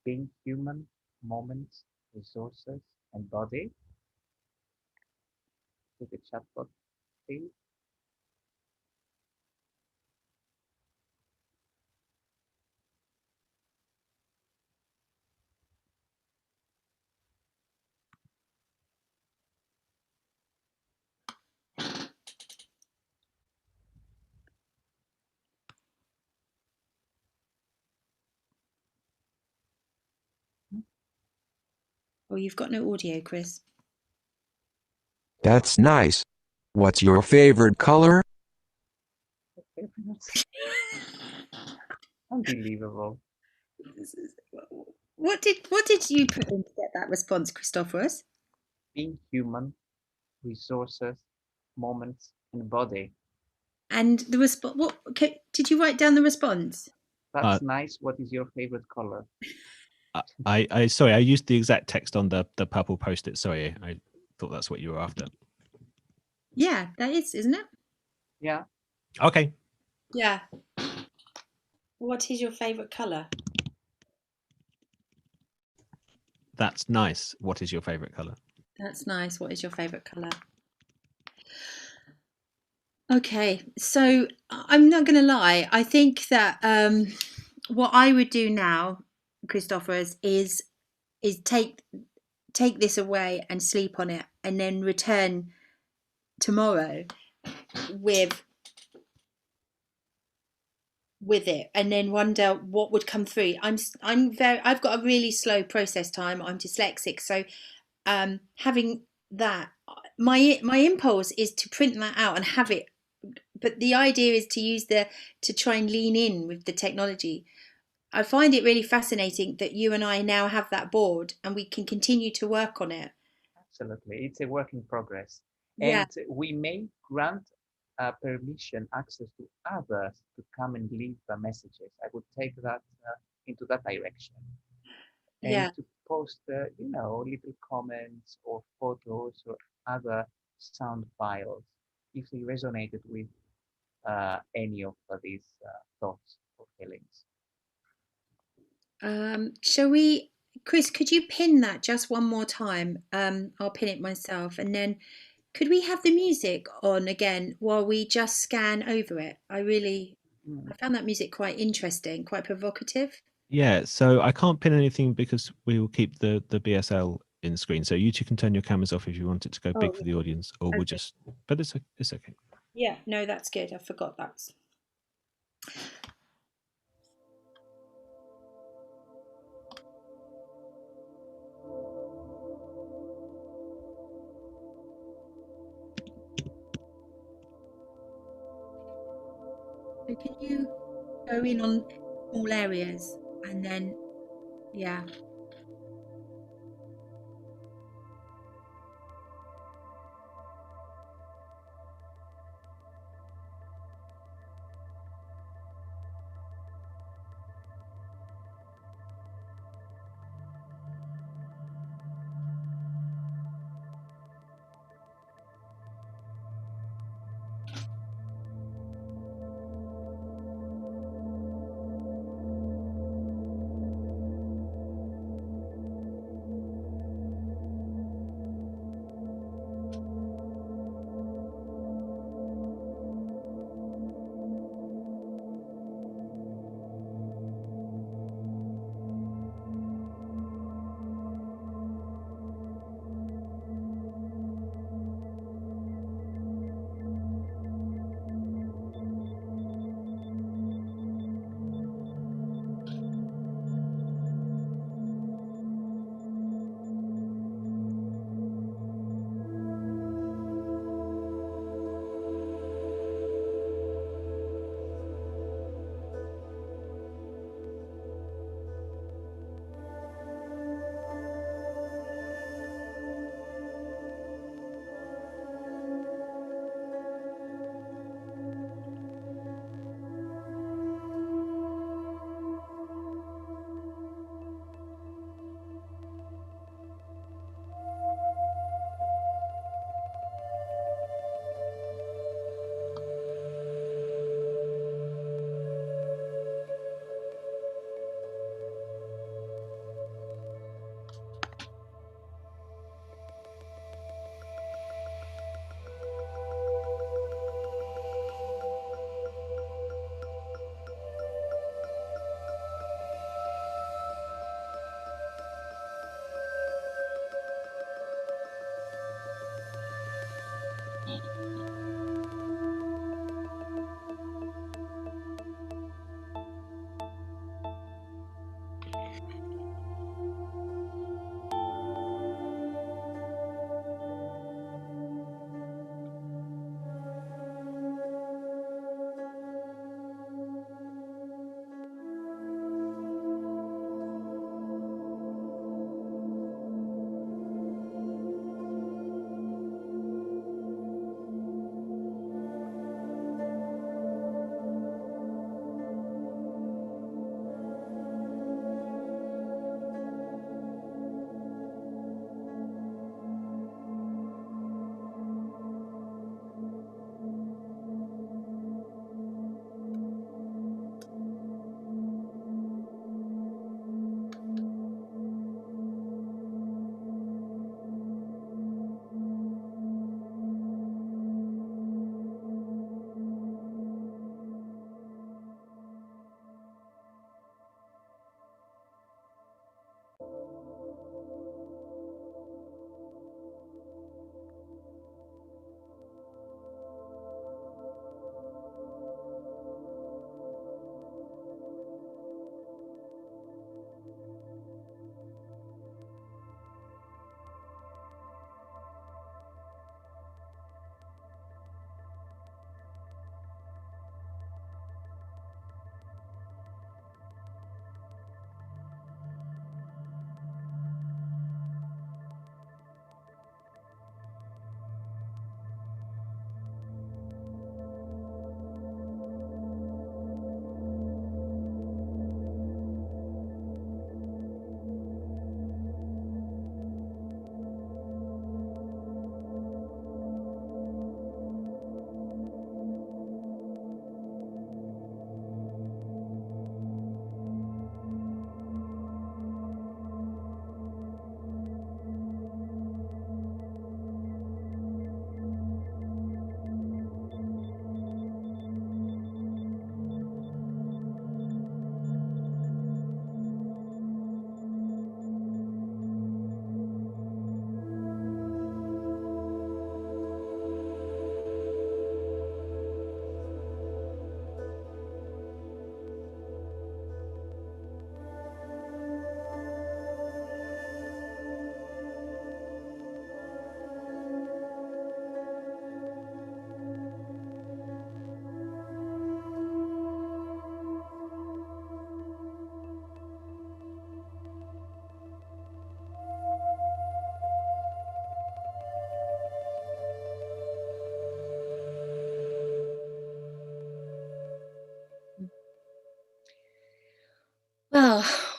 being human, moments, resources, and body? To the chatbot, please. Oh, you've got no audio, Chris. That's nice. What's your favorite color? Unbelievable. What did you put in to get that response, Christoforos? Being human, resources, moments, and body. And the response. What? Okay, did you write down the response? That's nice. What is your favorite color? I sorry, I used the exact text on the purple post-it. Sorry, I thought that's what you were after. Yeah, that is, isn't it? Yeah. Okay. Yeah. What is your favorite color? That's nice. What is your favorite color? That's nice. What is your favorite color? Okay, so I'm not going to lie. I think that what I would do now, Christoforos, is take this away and sleep on it, and then return tomorrow with it, and then wonder what would come through. I've got a really slow process time. I'm dyslexic, so having that, my impulse is to print that out and have it, but the idea is to try and lean in with the technology. I find it really fascinating that you and I now have that board and we can continue to work on it. Absolutely, it's a work in progress. Yeah. And we may grant permission, access to others to come and leave the messages. I would take that into that direction. and Yeah. to post, little comments or photos or other sound files if they resonated with any of these thoughts or feelings. Shall we, Chris, could you pin that just one more time? I'll pin it myself. And then could we have the music on again while we just scan over it? I found that music quite interesting, quite provocative. Yeah, so I can't pin anything because we will keep the BSL in screen. So you two can turn your cameras off if you want it to go big for the audience, or we'll Okay. just. But it's okay. Yeah, no, that's good. I forgot that. So can you go in on small areas and then, yeah.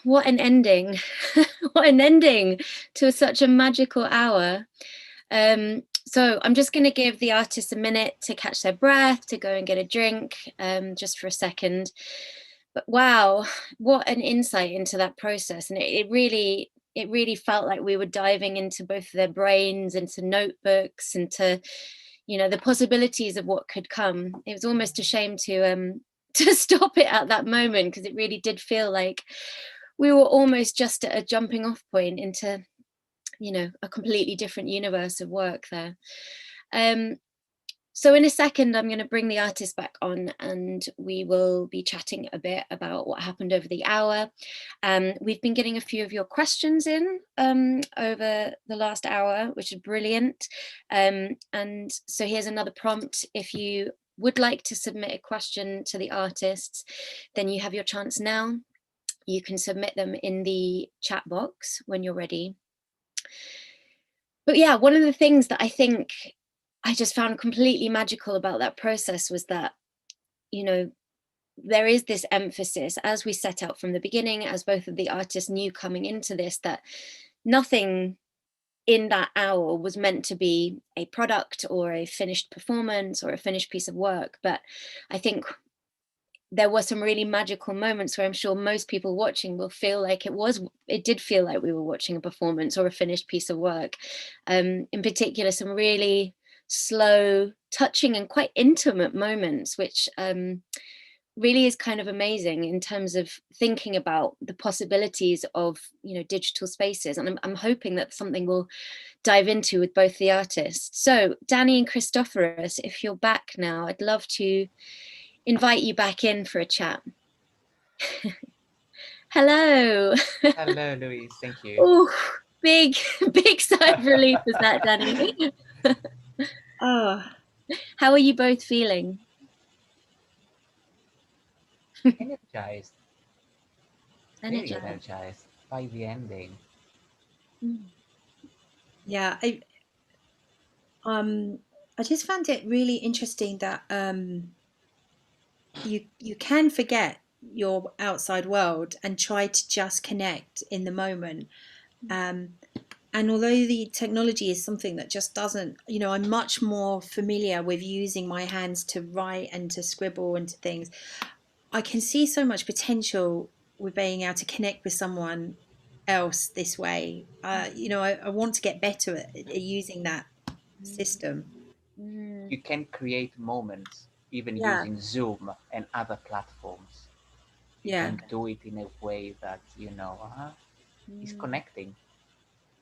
what an ending. What an ending to such a magical hour. So I'm just going to give the artists a minute to catch their breath, to go and get a drink, just for a second. But wow, what an insight into that process. And it really felt like we were diving into both their brains, into notebooks, into, you know, the possibilities of what could come. It was almost a shame to stop it at that moment, because it really did feel like we were almost just at a jumping off point into, you know, a completely different universe of work there. So in a second, I'm going to bring the artist back on and we will be chatting a bit about what happened over the hour. We've been getting a few of your questions in over the last hour, which is brilliant. And so here's another prompt. If you would like to submit a question to the artists, then you have your chance now. You can submit them in the chat box when you're ready. But yeah, one of the things that I think I just found completely magical about that process was that, you know, there is this emphasis, as we set out from the beginning, as both of the artists knew coming into this, that nothing in that hour was meant to be a product or a finished performance or a finished piece of work. But I think there were some really magical moments where I'm sure most people watching will feel like it did feel like we were watching a performance or a finished piece of work. In particular, some really slow, touching and quite intimate moments, which really is kind of amazing in terms of thinking about the possibilities of, you know, digital spaces. And I'm hoping that something we'll dive into with both the artists. So Danny and Christoforos, if you're back now, I'd love to invite you back in for a chat. Hello. Hello, Louise. Thank you. Oh, big sigh of relief is that, Danny. Oh, how are you both feeling? Energized. Very energized by the ending. Yeah, I just found it really interesting that you can forget your outside world and try to just connect in the moment. And although the technology is something that just doesn't, you know, I'm much more familiar with using my hands to write and to scribble and to things. I can see so much potential with being able to connect with someone else this way. You know, I want to get better at using that system. You can create moments even using Zoom and other platforms. You can do it in a way that, you know, is connecting.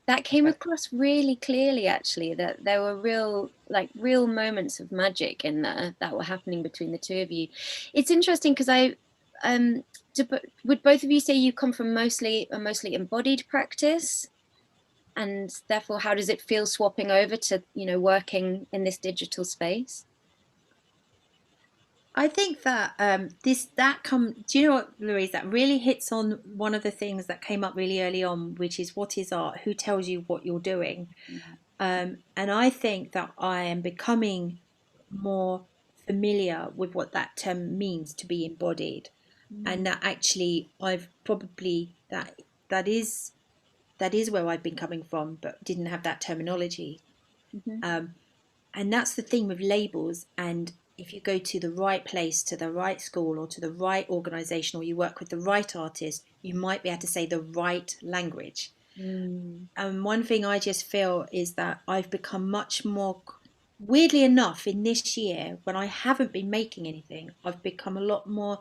That came across really clearly, actually, that there were real moments of magic in there that were happening between the two of you. It's interesting because would both of you say you come from a mostly embodied practice? And therefore, how does it feel swapping over to, you know, working in this digital space? I think that do you know what, Louise, that really hits on one of the things that came up really early on, which is what is art? Who tells you what you're doing? And I think that I am becoming more familiar with what that term means to be embodied, and that actually I've probably that is where I've been coming from, but didn't have that terminology. And that's the thing with labels. And if you go to the right place, to the right school, or to the right organization, or you work with the right artist, you might be able to say the right language. And one thing I just feel is that I've become much more, weirdly enough, in this year, when I haven't been making anything, I've become a lot more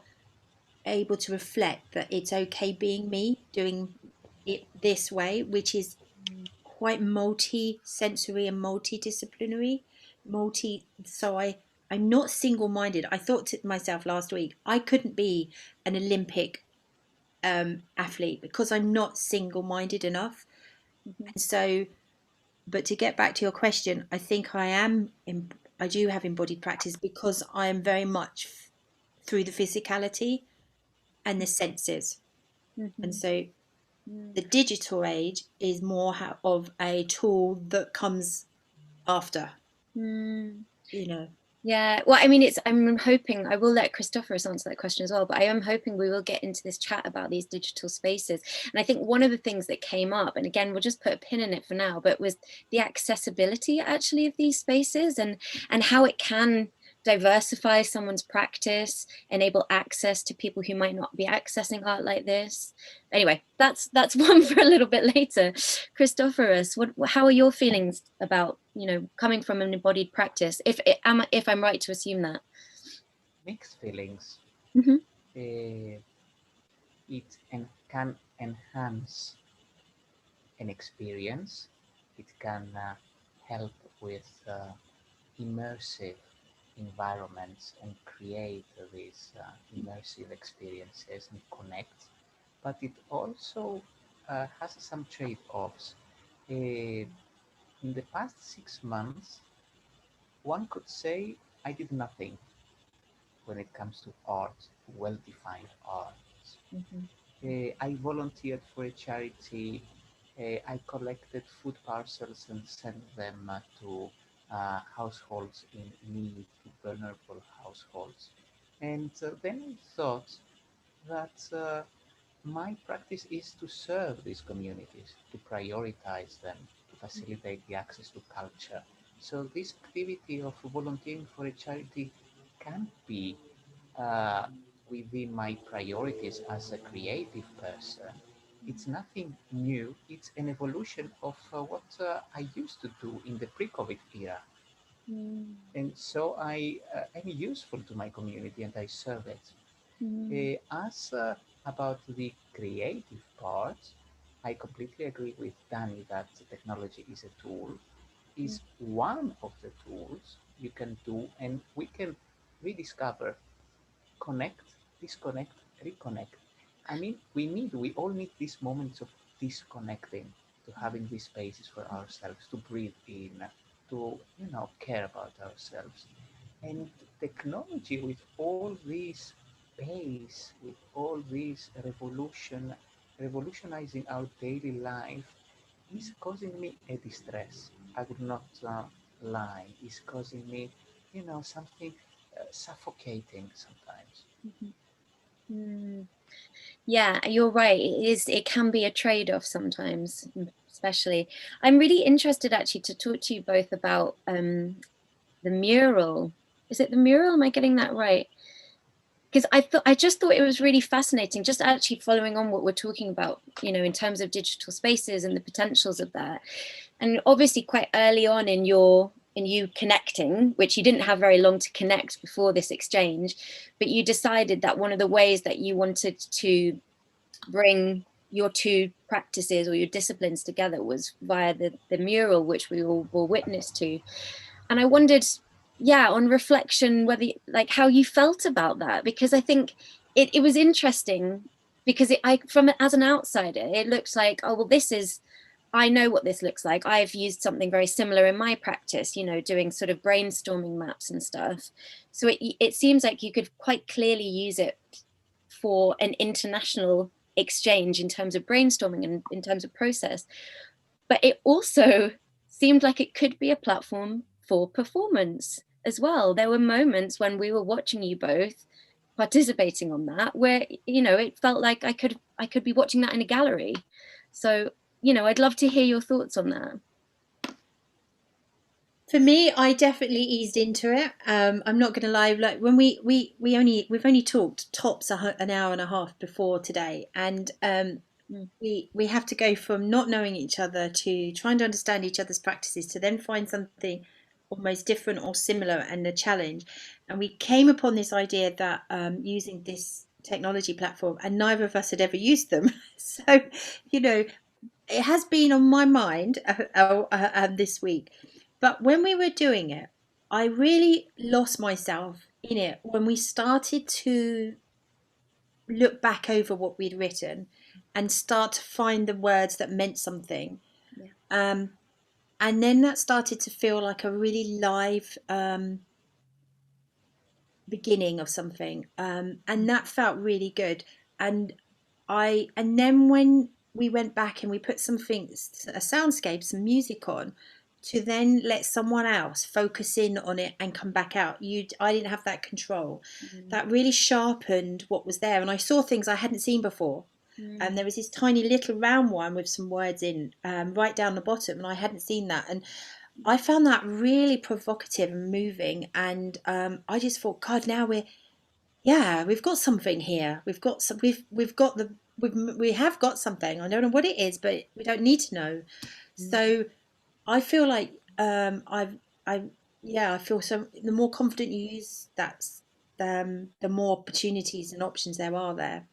able to reflect that it's okay being me, doing it this way, which is quite multi-sensory and multidisciplinary. So I'm not single-minded. I thought to myself last week, I couldn't be an Olympic athlete because I'm not single-minded enough. And so, but to get back to your question, I think I do have embodied practice because I am very much through the physicality and the senses. And so the digital age is more of a tool that comes after, you know. Yeah, well, I mean, I'm hoping, I will let Christoforos answer that question as well, but I am hoping we will get into this chat about these digital spaces. And I think one of the things that came up, and again, we'll just put a pin in it for now, but was the accessibility actually of these spaces, and how it can diversify someone's practice, enable access to people who might not be accessing art like this. Anyway, that's one for a little bit later. Christoforos, how are your feelings about, coming from an embodied practice? If I'm right to assume that. Mixed feelings. Mm-hmm. It can enhance an experience. It can help with immersive environments and create these immersive experiences and connect. But it also has some trade-offs. In the past 6 months, one could say I did nothing when it comes to art, well-defined art. I volunteered for a charity. I collected food parcels and sent them to households in need, to vulnerable households. And then I thought that my practice is to serve these communities, to prioritize them, to facilitate the access to culture. So this activity of volunteering for a charity can be uh, within my priorities as a creative person. It's nothing new. It's an evolution of what I used to do in the pre-COVID era. And so I am useful to my community and I serve it. As about the creative part, I completely agree with Danny that technology is a tool, is one of the tools you can do, and we can rediscover, connect, disconnect, reconnect. I mean, we all need these moments of disconnecting, to having these spaces for ourselves, to breathe in, to, care about ourselves. And technology, with all this pace, with all this revolutionizing our daily life, is causing me a distress. I would not lie. It's causing me, something suffocating sometimes. Yeah, you're right. It can be a trade-off sometimes, especially. I'm really interested actually to talk to you both about the mural. Is it the mural? Am I getting that right? Because I just thought it was really fascinating, just actually following on what we're talking about, in terms of digital spaces and the potentials of that. And obviously quite early on in you connecting, which you didn't have very long to connect before this exchange, but you decided that one of the ways that you wanted to bring your two practices or your disciplines together was via the mural, which we all were witness to. And I wondered, yeah, on reflection, whether like how you felt about that, because I think it was interesting, because as an outsider, it looks like, oh well, I know what this looks like. I've used something very similar in my practice, doing sort of brainstorming maps and stuff. So it seems like you could quite clearly use it for an international exchange in terms of brainstorming and in terms of process. But it also seemed like it could be a platform for performance as well. There were moments when we were watching you both participating on that where, it felt like I could be watching that in a gallery. So, I'd love to hear your thoughts on that. For me, I definitely eased into it. I'm not going to lie. Like when we've only talked tops an hour and a half before today, and we have to go from not knowing each other to trying to understand each other's practices to then find something almost different or similar and a challenge. And we came upon this idea that using this technology platform, and neither of us had ever used them. So, it has been on my mind this week. But when we were doing it, I really lost myself in it when we started to look back over what we'd written and start to find the words that meant something. Yeah. And then that started to feel like a really live beginning of something. And that felt really good. And then when we went back and we put a soundscape, some music on, to then let someone else focus in on it and come back out. I didn't have that control. That really sharpened what was there, and I saw things I hadn't seen before. And there was this tiny little round one with some words in right down the bottom, and I hadn't seen that, and I found that really provocative and moving. And I just thought, God, now we've got something here. We have got something. I don't know what it is, but we don't need to know. So I feel like I feel so. The more confident you use that, the more opportunities and options there are there.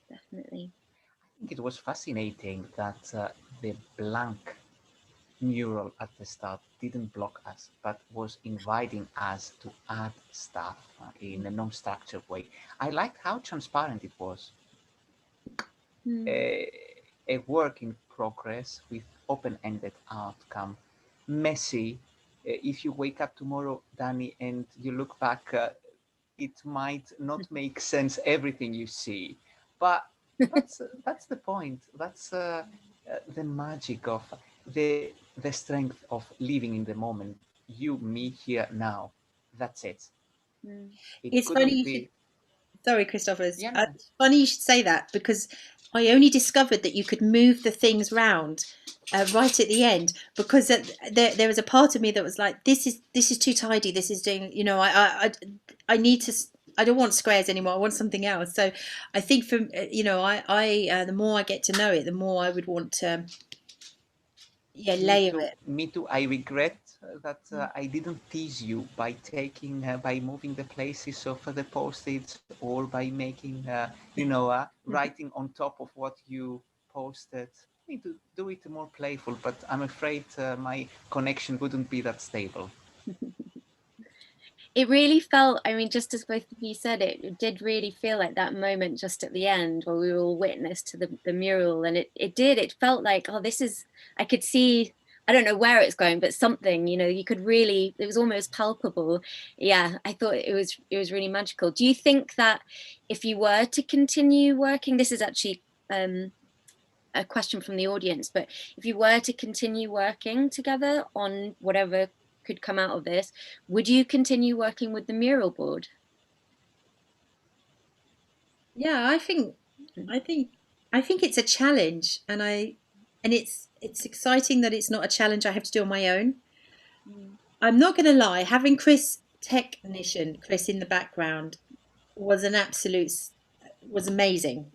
Definitely. I think it was fascinating that the blank mural at the start didn't block us, but was inviting us to add stuff in a non-structured way. I liked how transparent it was. A work in progress with open-ended outcome, messy. If you wake up tomorrow, Danny, and you look back, it might not make sense everything you see, but that's the point. That's the magic of the strength of living in the moment. You, me, here, now. That's it. It's funny you should. Sorry, Christoforos. Yeah. It's funny you should say that, because I only discovered that you could move the things round right at the end, because there was a part of me that was like, this is too tidy. This is doing, I need to. I don't want squares anymore. I want something else. So I think the more I get to know it, the more I would want to layer it. Me too. I regret that I didn't tease you by by moving the places of the post-its, or by making, writing on top of what you posted. I need to do it more playful, but I'm afraid my connection wouldn't be that stable. It really felt, I mean, just as both of you said, it did really feel like that moment just at the end where we were all witness to the mural. And it felt like, oh, I could see, I don't know where it's going, but something, you could really, it was almost palpable. Yeah, I thought it was really magical. Do you think that if you were to continue working, this is actually a question from the audience, but if you were to continue working together on whatever could come out of this, would you continue working with the mural board? Yeah, I think it's a challenge, and it's exciting that it's not a challenge I have to do on my own. I'm not going to lie, having Chris in the background was amazing.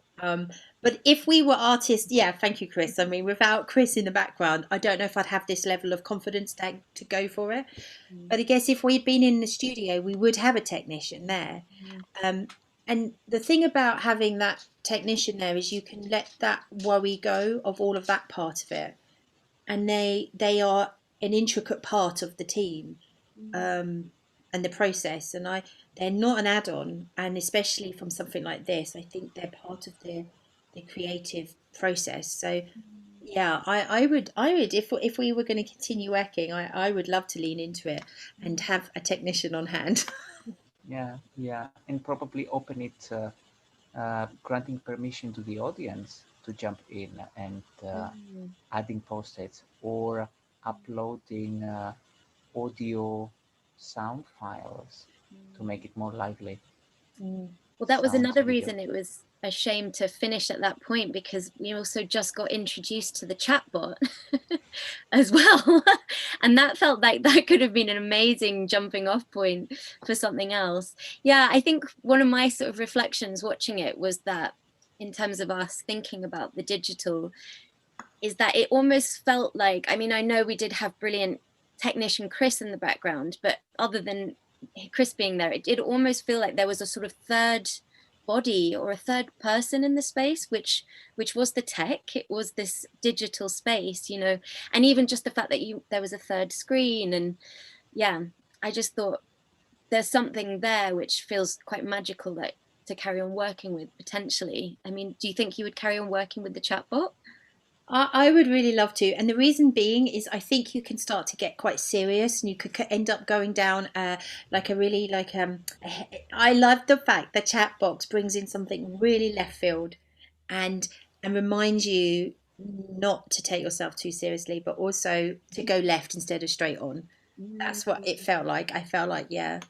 But if we were artists, yeah, thank you, Chris. I mean, without Chris in the background, I don't know if I'd have this level of confidence to go for it. But I guess if we'd been in the studio, we would have a technician there. And the thing about having that technician there is you can let that worry go of all of that part of it. And they are an intricate part of the team and the process. And they're not an add-on. And especially from something like this, I think they're part of the creative process. So yeah, I would if we were going to continue working, I would love to lean into it and have a technician on hand. Yeah, and probably open it, granting permission to the audience to jump in and adding post-its or uploading audio sound files to make it more lively. Well, that was another reason it was a shame to finish at that point, because we also just got introduced to the chatbot as well. And that felt like that could have been an amazing jumping off point for something else. Yeah, I think one of my sort of reflections watching it was that, in terms of us thinking about the digital, is that it almost felt like, I mean, I know we did have brilliant technician Chris in the background, but other than Chris being there, it did almost feel like there was a sort of third body or a third person in the space, which was the tech. It was this digital space, and even just the fact that there was a third screen. And yeah, I just thought there's something there which feels quite magical that to carry on working with potentially. I mean, do you think you would carry on working with the chatbot? I would really love to, and the reason being is I think you can start to get quite serious, and you could end up going down I love the fact that chat box brings in something really left field, and reminds you not to take yourself too seriously, but also to go left instead of straight on. That's what it felt like. I felt like, yeah.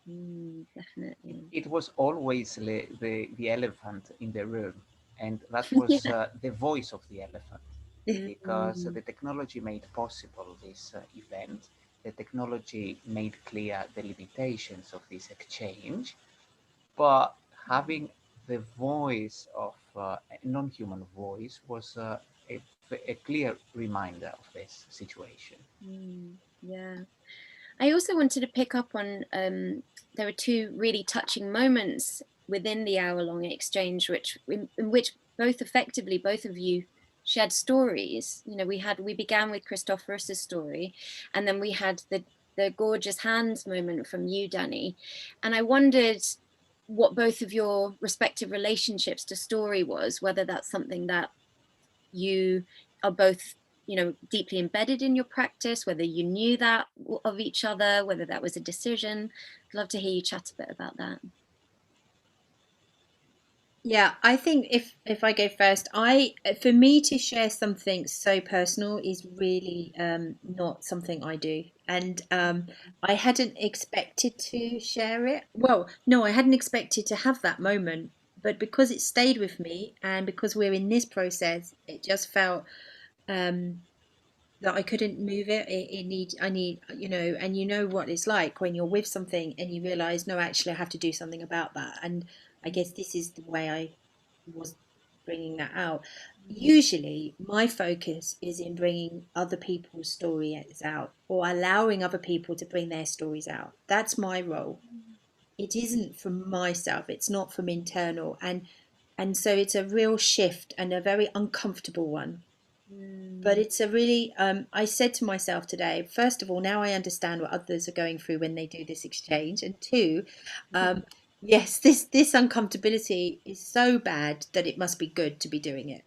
Definitely. It was always the elephant in the room, and that was the voice of the elephant, because the technology made possible this event. The technology made clear the limitations of this exchange, but having the voice of a non-human voice was a clear reminder of this situation. Yeah. I also wanted to pick up on, there were two really touching moments within the hour-long exchange, in which both of you shared stories. You know, we began with Christoforos' story, and then we had the gorgeous hands moment from you, Danny. And I wondered what both of your respective relationships to story was, whether that's something that you are both, you know, deeply embedded in your practice, whether you knew that of each other, whether that was a decision. I'd love to hear you chat a bit about that. Yeah, I think if I go first, for me to share something so personal is really not something I do, and I hadn't expected to share it. Well, no, I hadn't expected to have that moment, but because it stayed with me, and because we're in this process, it just felt that I couldn't move it. I need, you know, and you know what it's like when you're with something and you realize, no, actually, I have to do something about that. And I guess this is the way I was bringing that out. Usually, my focus is in bringing other people's stories out or allowing other people to bring their stories out. That's my role. It isn't from myself. It's not from internal, and so it's a real shift and a very uncomfortable one, but it's a really I said to myself today, first of all, now I understand what others are going through when they do this exchange, and two, yes, this uncomfortability is so bad that it must be good to be doing it.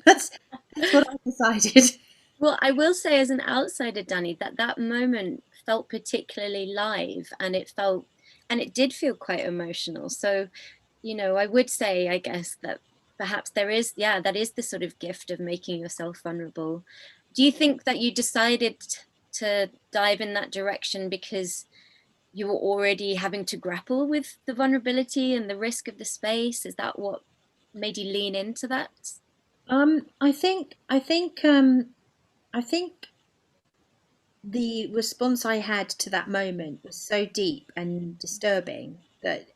that's that's what I decided. Well, I will say as an outsider, Danny, that moment felt particularly live, and it did feel quite emotional. So, you know, I would say, I guess, that perhaps that is the sort of gift of making yourself vulnerable. Do you think that you decided to dive in that direction because you were already having to grapple with the vulnerability and the risk of the space? Is that what made you lean into that? I think the response I had to that moment was so deep and disturbing that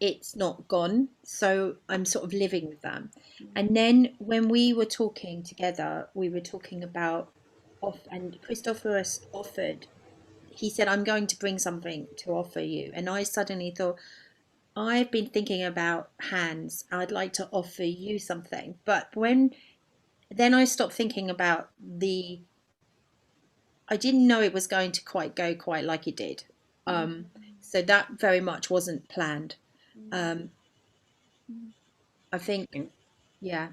it's not gone. So I'm sort of living with them. And then when we were talking together, we were talking about and Christophorus offered. He said, "I'm going to bring something to offer you," and I suddenly thought, I've been thinking about hands. I'd like to offer you something, but when then I stopped thinking about the I didn't know it was going to go quite like it did. So that very much wasn't planned. Um, I think, And, yeah.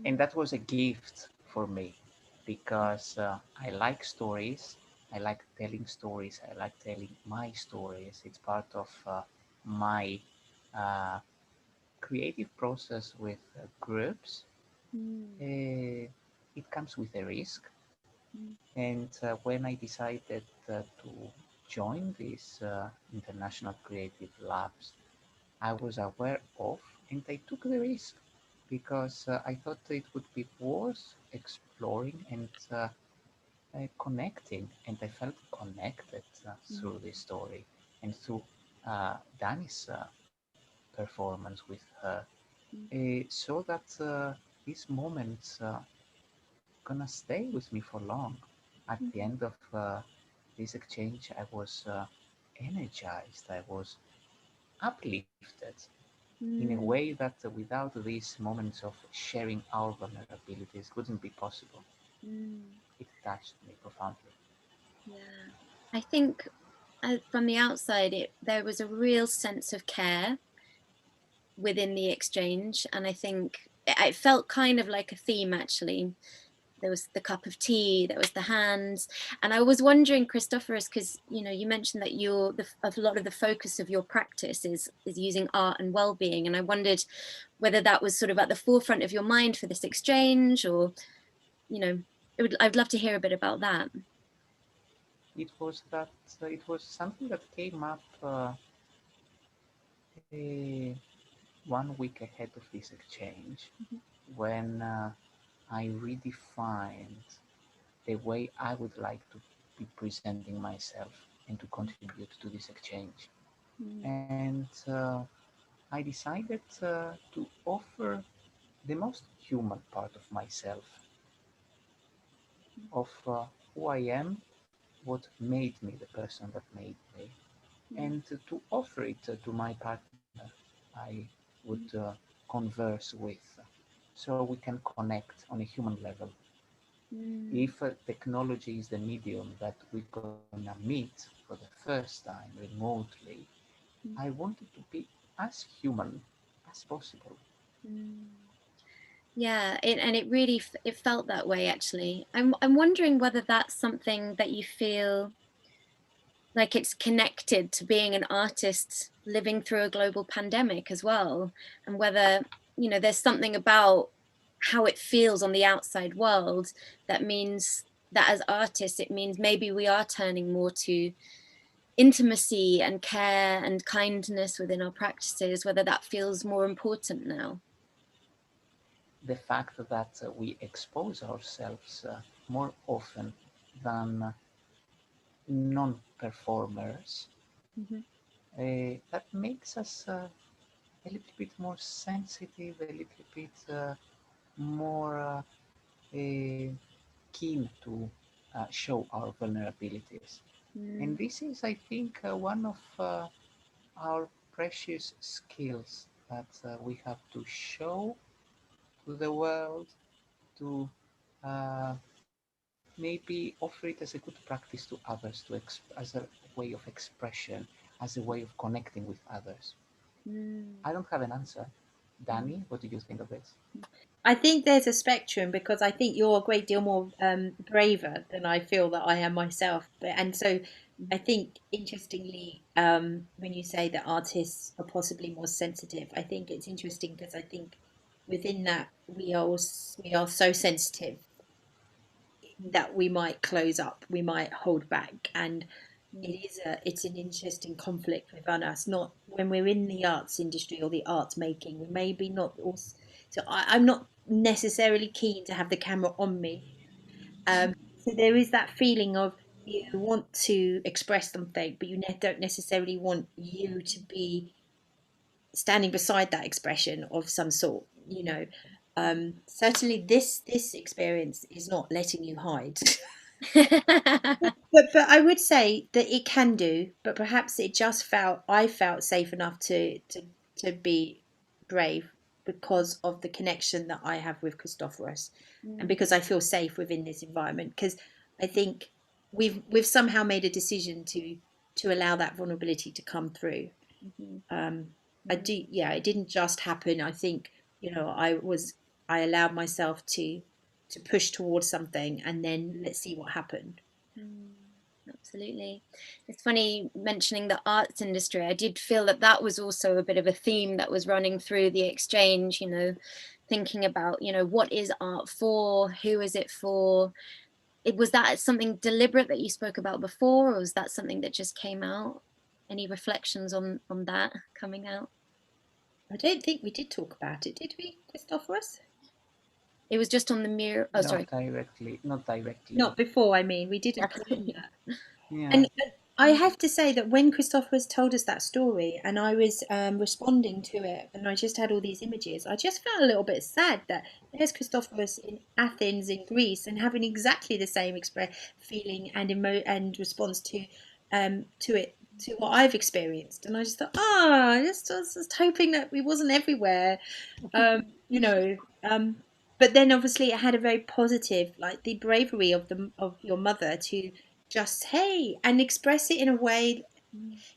and that was a gift for me, because I like stories. I like telling stories. I like telling my stories. It's part of my uh, creative process with groups. It comes with a risk. And when I decided to join these international creative labs, I was aware of, and I took the risk because I thought it would be worth exploring and connecting. And I felt connected through this story and through Danny's performance with her. So that these moments gonna stay with me for long. At the end of this exchange, I was energized. I was uplifted in a way that without these moments of sharing our vulnerabilities wouldn't be possible. It touched me profoundly. Yeah, I think from the outside, there was a real sense of care within the exchange, and I think it felt kind of like a theme, actually, there was the cup of tea, there was the hands. And I was wondering, Christoforos, because you mentioned that a lot of the focus of your practice is using art and well-being, and I wondered whether that was sort of at the forefront of your mind for this exchange, or I'd love to hear a bit about that. It was something that came up 1 week ahead of this exchange, when I redefined the way I would like to be presenting myself and to contribute to this exchange. And I decided to offer the most human part of myself, of who I am, what made me the person that made me, and to offer it to my partner I would converse with, so we can connect on a human level. If technology is the medium that we're gonna meet for the first time remotely, I wanted to be as human as possible. Yeah, it really it felt that way, actually. I'm wondering whether that's something that you feel like it's connected to being an artist living through a global pandemic as well, and whether there's something about how it feels on the outside world that means that as artists it means maybe we are turning more to intimacy and care and kindness within our practices, whether that feels more important now. The fact that we expose ourselves more often than non-performers, that makes us a little bit more sensitive, a little bit more keen to show our vulnerabilities. And this is, I think, one of our precious skills that we have to show to the world, to maybe offer it as a good practice to others, as a way of expression, as a way of connecting with others. I don't have an answer. Danny, what do you think of this? I think there's a spectrum, because I think you're a great deal more braver than I feel that I am myself. And so I think, interestingly, when you say that artists are possibly more sensitive, I think it's interesting, because I think within that we are so sensitive that we might close up, we might hold back, and it's an interesting conflict within us. Not when we're in the arts industry or the art making, we maybe not also. So I'm not necessarily keen to have the camera on me. So there is that feeling of, you want to express something, but you don't necessarily want you to be standing beside that expression of some sort. Certainly this experience is not letting you hide. But I would say that it can do, but perhaps I felt safe enough to be brave, because of the connection that I have with Christoforos, and because I feel safe within this environment. Because I think we've somehow made a decision to allow that vulnerability to come through. It didn't just happen. I think I allowed myself to push towards something, and then let's see what happened. Absolutely. It's funny mentioning the arts industry. I did feel that was also a bit of a theme that was running through the exchange, thinking about, what is art for? Who is it for? Was that something deliberate that you spoke about before, or was that something that just came out? Any reflections on that coming out? I don't think we did talk about it, did we, Christoforos? It was just on the Mural. Oh, sorry. Not directly. Not before, I mean, we didn't claim that. Yeah. And I have to say that when Christoforos told us that story, and I was responding to it, and I just had all these images, I just felt a little bit sad that there's Christoforos in Athens, in Greece, and having exactly the same feeling and response to it, to what I've experienced. And I just thought, I was just hoping that we wasn't everywhere, but then obviously it had a very positive, like the bravery of your mother to just say and express it in a way.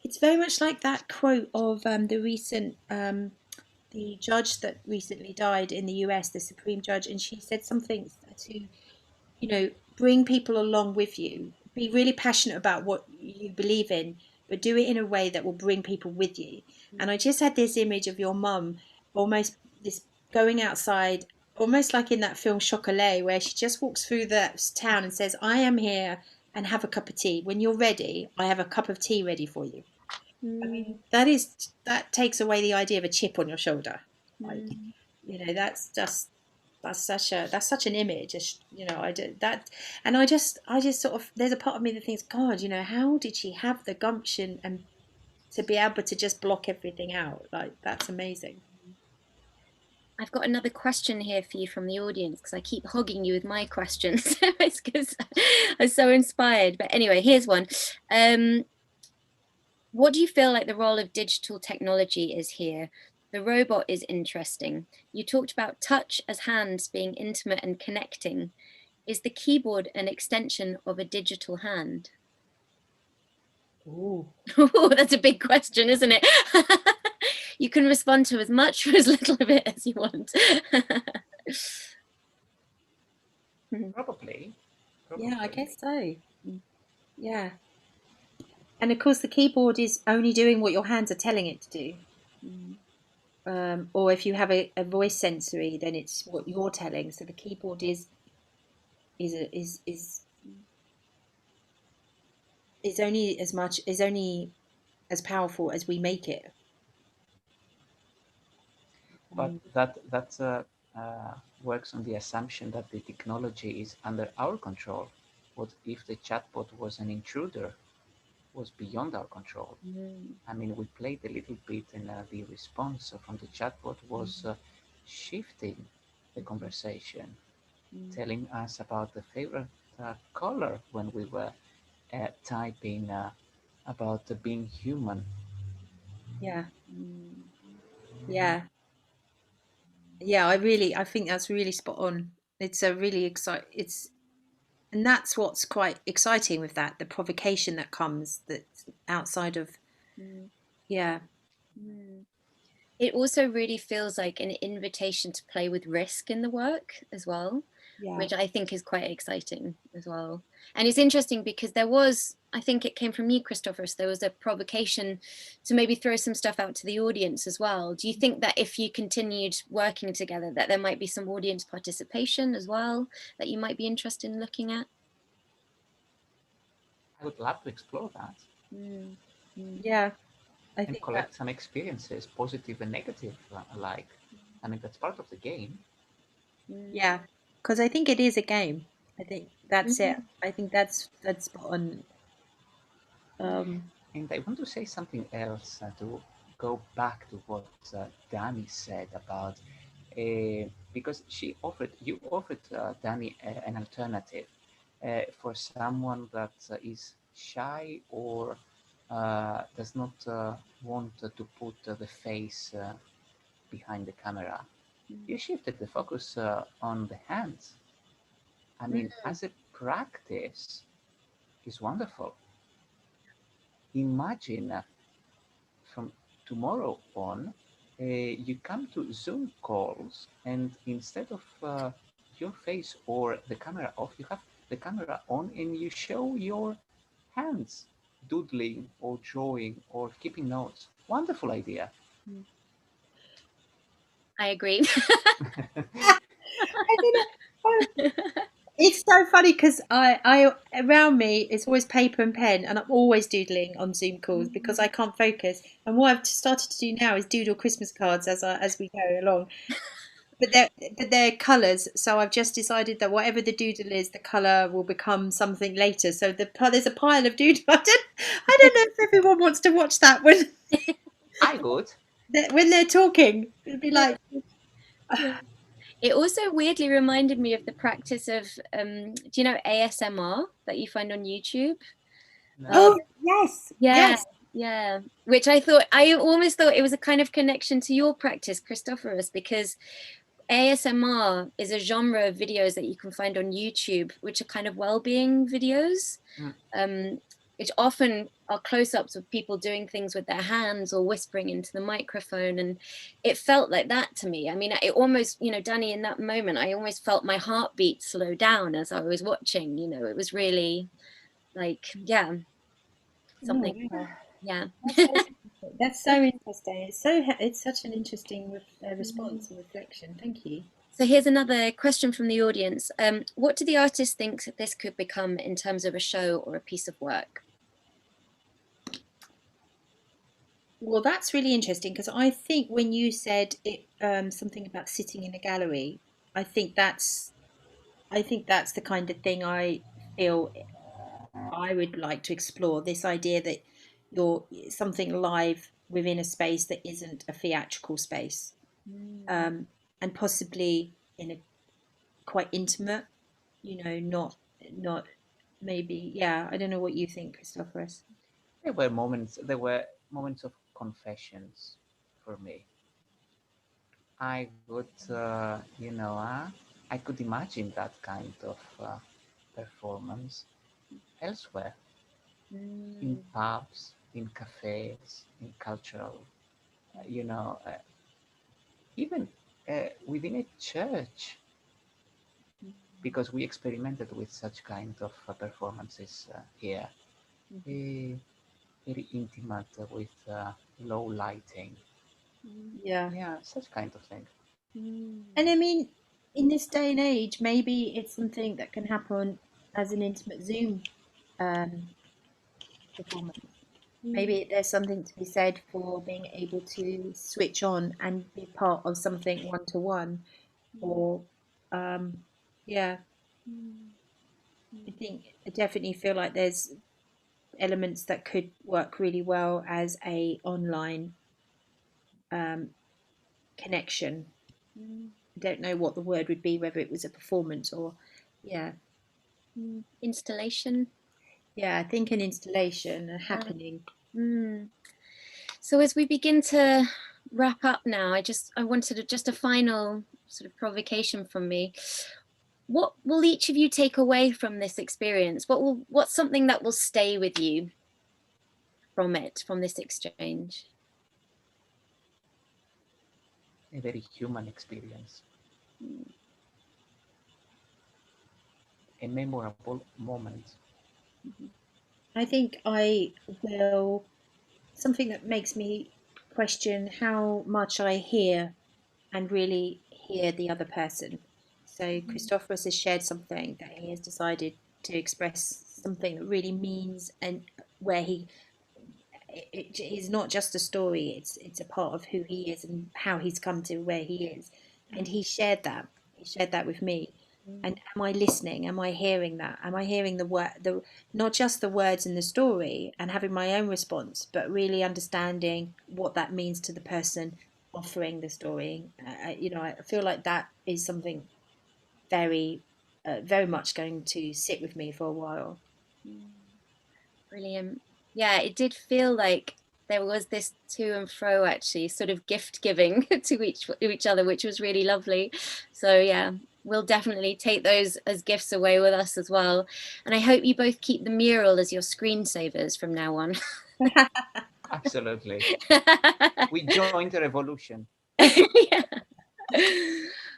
It's very much like that quote of the judge that recently died in the US, the Supreme Judge, and she said something to you know, bring people along with you. Be really passionate about what you believe in, but do it in a way that will bring people with you. And I just had this image of your mum, almost this going outside, almost like in that film Chocolat, where she just walks through the town and says, I am here, and have a cup of tea. When you're ready, I have a cup of tea ready for you. I mean, that takes away the idea of a chip on your shoulder. Like, you know, that's such an image. You know, I did that, and I just sort of, there's a part of me that thinks, God, you know, how did she have the gumption and to be able to just block everything out? Like, that's amazing. I've got another question here for you from the audience, because I keep hogging you with my questions. It's because I'm so inspired. But anyway, here's one. What do you feel like the role of digital technology is here? The robot is interesting. You talked about touch as hands being intimate and connecting. Is the keyboard an extension of a digital hand? Ooh. Oh, that's a big question, isn't it? You can respond to as much or as little of it as you want. Probably. Yeah, I guess so. Yeah. And of course, the keyboard is only doing what your hands are telling it to do. Or if you have a voice sensory, then it's what you're telling. So the keyboard is only as powerful as we make it. But that works on the assumption that the technology is under our control. What if the chatbot was an intruder, was beyond our control? I mean, we played a little bit, and the response from the chatbot was shifting the conversation, telling us about the favorite color when we were typing about being human. Yeah. Yeah. I think that's really spot on. It's a really and that's what's quite exciting with that, the provocation that comes that's outside of, yeah. It also really feels like an invitation to play with risk in the work as well, which I think is quite exciting as well. And it's interesting because there was, I think it came from you, Christoforos, there was a provocation to maybe throw some stuff out to the audience as well. Do you think that if you continued working together, that there might be some audience participation as well that you might be interested in looking at? I would love to explore that. Yeah. And collect some experiences, positive and negative alike. I mean, that's part of the game. Yeah, because I think it is a game. I think that's it. I think that's spot on. And I want to say something else to go back to what Danny said about because you offered Danny an alternative for someone that is shy or does not want to put the face behind the camera. You shifted the focus on the hands. I mean, as a practice, is wonderful. Imagine from tomorrow on, you come to Zoom calls, and instead of your face or the camera off, you have the camera on, and you show your hands doodling or drawing or keeping notes. Wonderful idea. I agree. It's so funny because I around me it's always paper and pen, and I'm always doodling on Zoom calls because I can't focus. And what I've started to do now is doodle Christmas cards as we go along. But they're colours, so I've just decided that whatever the doodle is, the colour will become something later. So there's a pile of doodle. I don't know if everyone wants to watch that when I would. when they're talking. It'd be like. It also weirdly reminded me of the practice of, do you know ASMR that you find on YouTube? Oh, yes. Yeah, yeah. Which I almost thought it was a kind of connection to your practice, Christoforos, because ASMR is a genre of videos that you can find on YouTube, which are kind of well-being videos. which often are close-ups of people doing things with their hands or whispering into the microphone. And it felt like that to me. I mean, it almost, you know, Danny, in that moment, I almost felt my heartbeat slow down as I was watching. You know, it was really like, yeah, something. Oh, wow. Yeah. That's so interesting. It's such an interesting response and reflection. Thank you. So here's another question from the audience. What do the artists think this could become in terms of a show or a piece of work? Well, that's really interesting, because I think when you said it, something about sitting in a gallery, I think that's the kind of thing I feel I would like to explore. This idea that you're something live within a space that isn't a theatrical space, and possibly in a quite intimate, you know, not maybe. Yeah, I don't know what you think, Christoforos. There were moments of confessions for me. I would, I could imagine that kind of performance elsewhere, in pubs, in cafes, in cultural, even within a church, because we experimented with such kind of performances here. Very intimate with low lighting. Yeah. Yeah, such kind of thing. And I mean, in this day and age, maybe it's something that can happen as an intimate Zoom performance. Maybe there's something to be said for being able to switch on and be part of something one to one, or yeah, I definitely feel like there's elements that could work really well as a online connection. I don't know what the word would be, whether it was a performance or, yeah. Installation. Yeah, I think an installation, a happening. So as we begin to wrap up now, I wanted just a final sort of provocation from me. What will each of you take away from this experience? What's something that will stay with you from this exchange? A very human experience. A memorable moment. I think something that makes me question how much I hear and really hear the other person. So Christoforos has shared something that he has decided to express something that really means, and where it is not just a story, it's a part of who he is and how he's come to where he is. And he shared that with me. And am I listening? Am I hearing that? Am I hearing the not just the words in the story and having my own response, but really understanding what that means to the person offering the story? I feel like that is something very, very much going to sit with me for a while. Brilliant. Yeah, it did feel like there was this to and fro, actually, sort of gift giving to each other, which was really lovely. So yeah, we'll definitely take those as gifts away with us as well. And I hope you both keep the mural as your screensavers from now on. Absolutely. We joined the revolution. Yeah.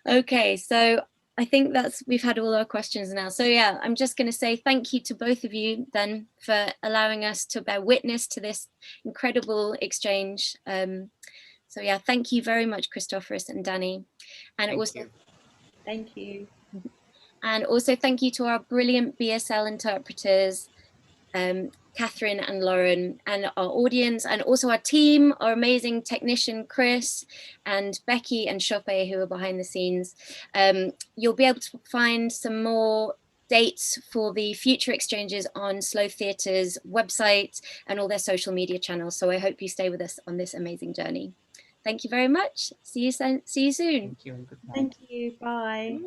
Okay, so I think we've had all our questions now. So yeah, I'm just going to say thank you to both of you then for allowing us to bear witness to this incredible exchange. So yeah, thank you very much, Christoforos and Danny. And Thank you. And also thank you to our brilliant BSL interpreters, Catherine and Lauren, and our audience, and also our team, our amazing technician Chris, and Becky and Chope, who are behind the scenes. You'll be able to find some more dates for the future exchanges on Slow Theatre's website and all their social media channels. So I hope you stay with us on this amazing journey. Thank you very much. See you soon. Thank you and good night. Thank you. Bye.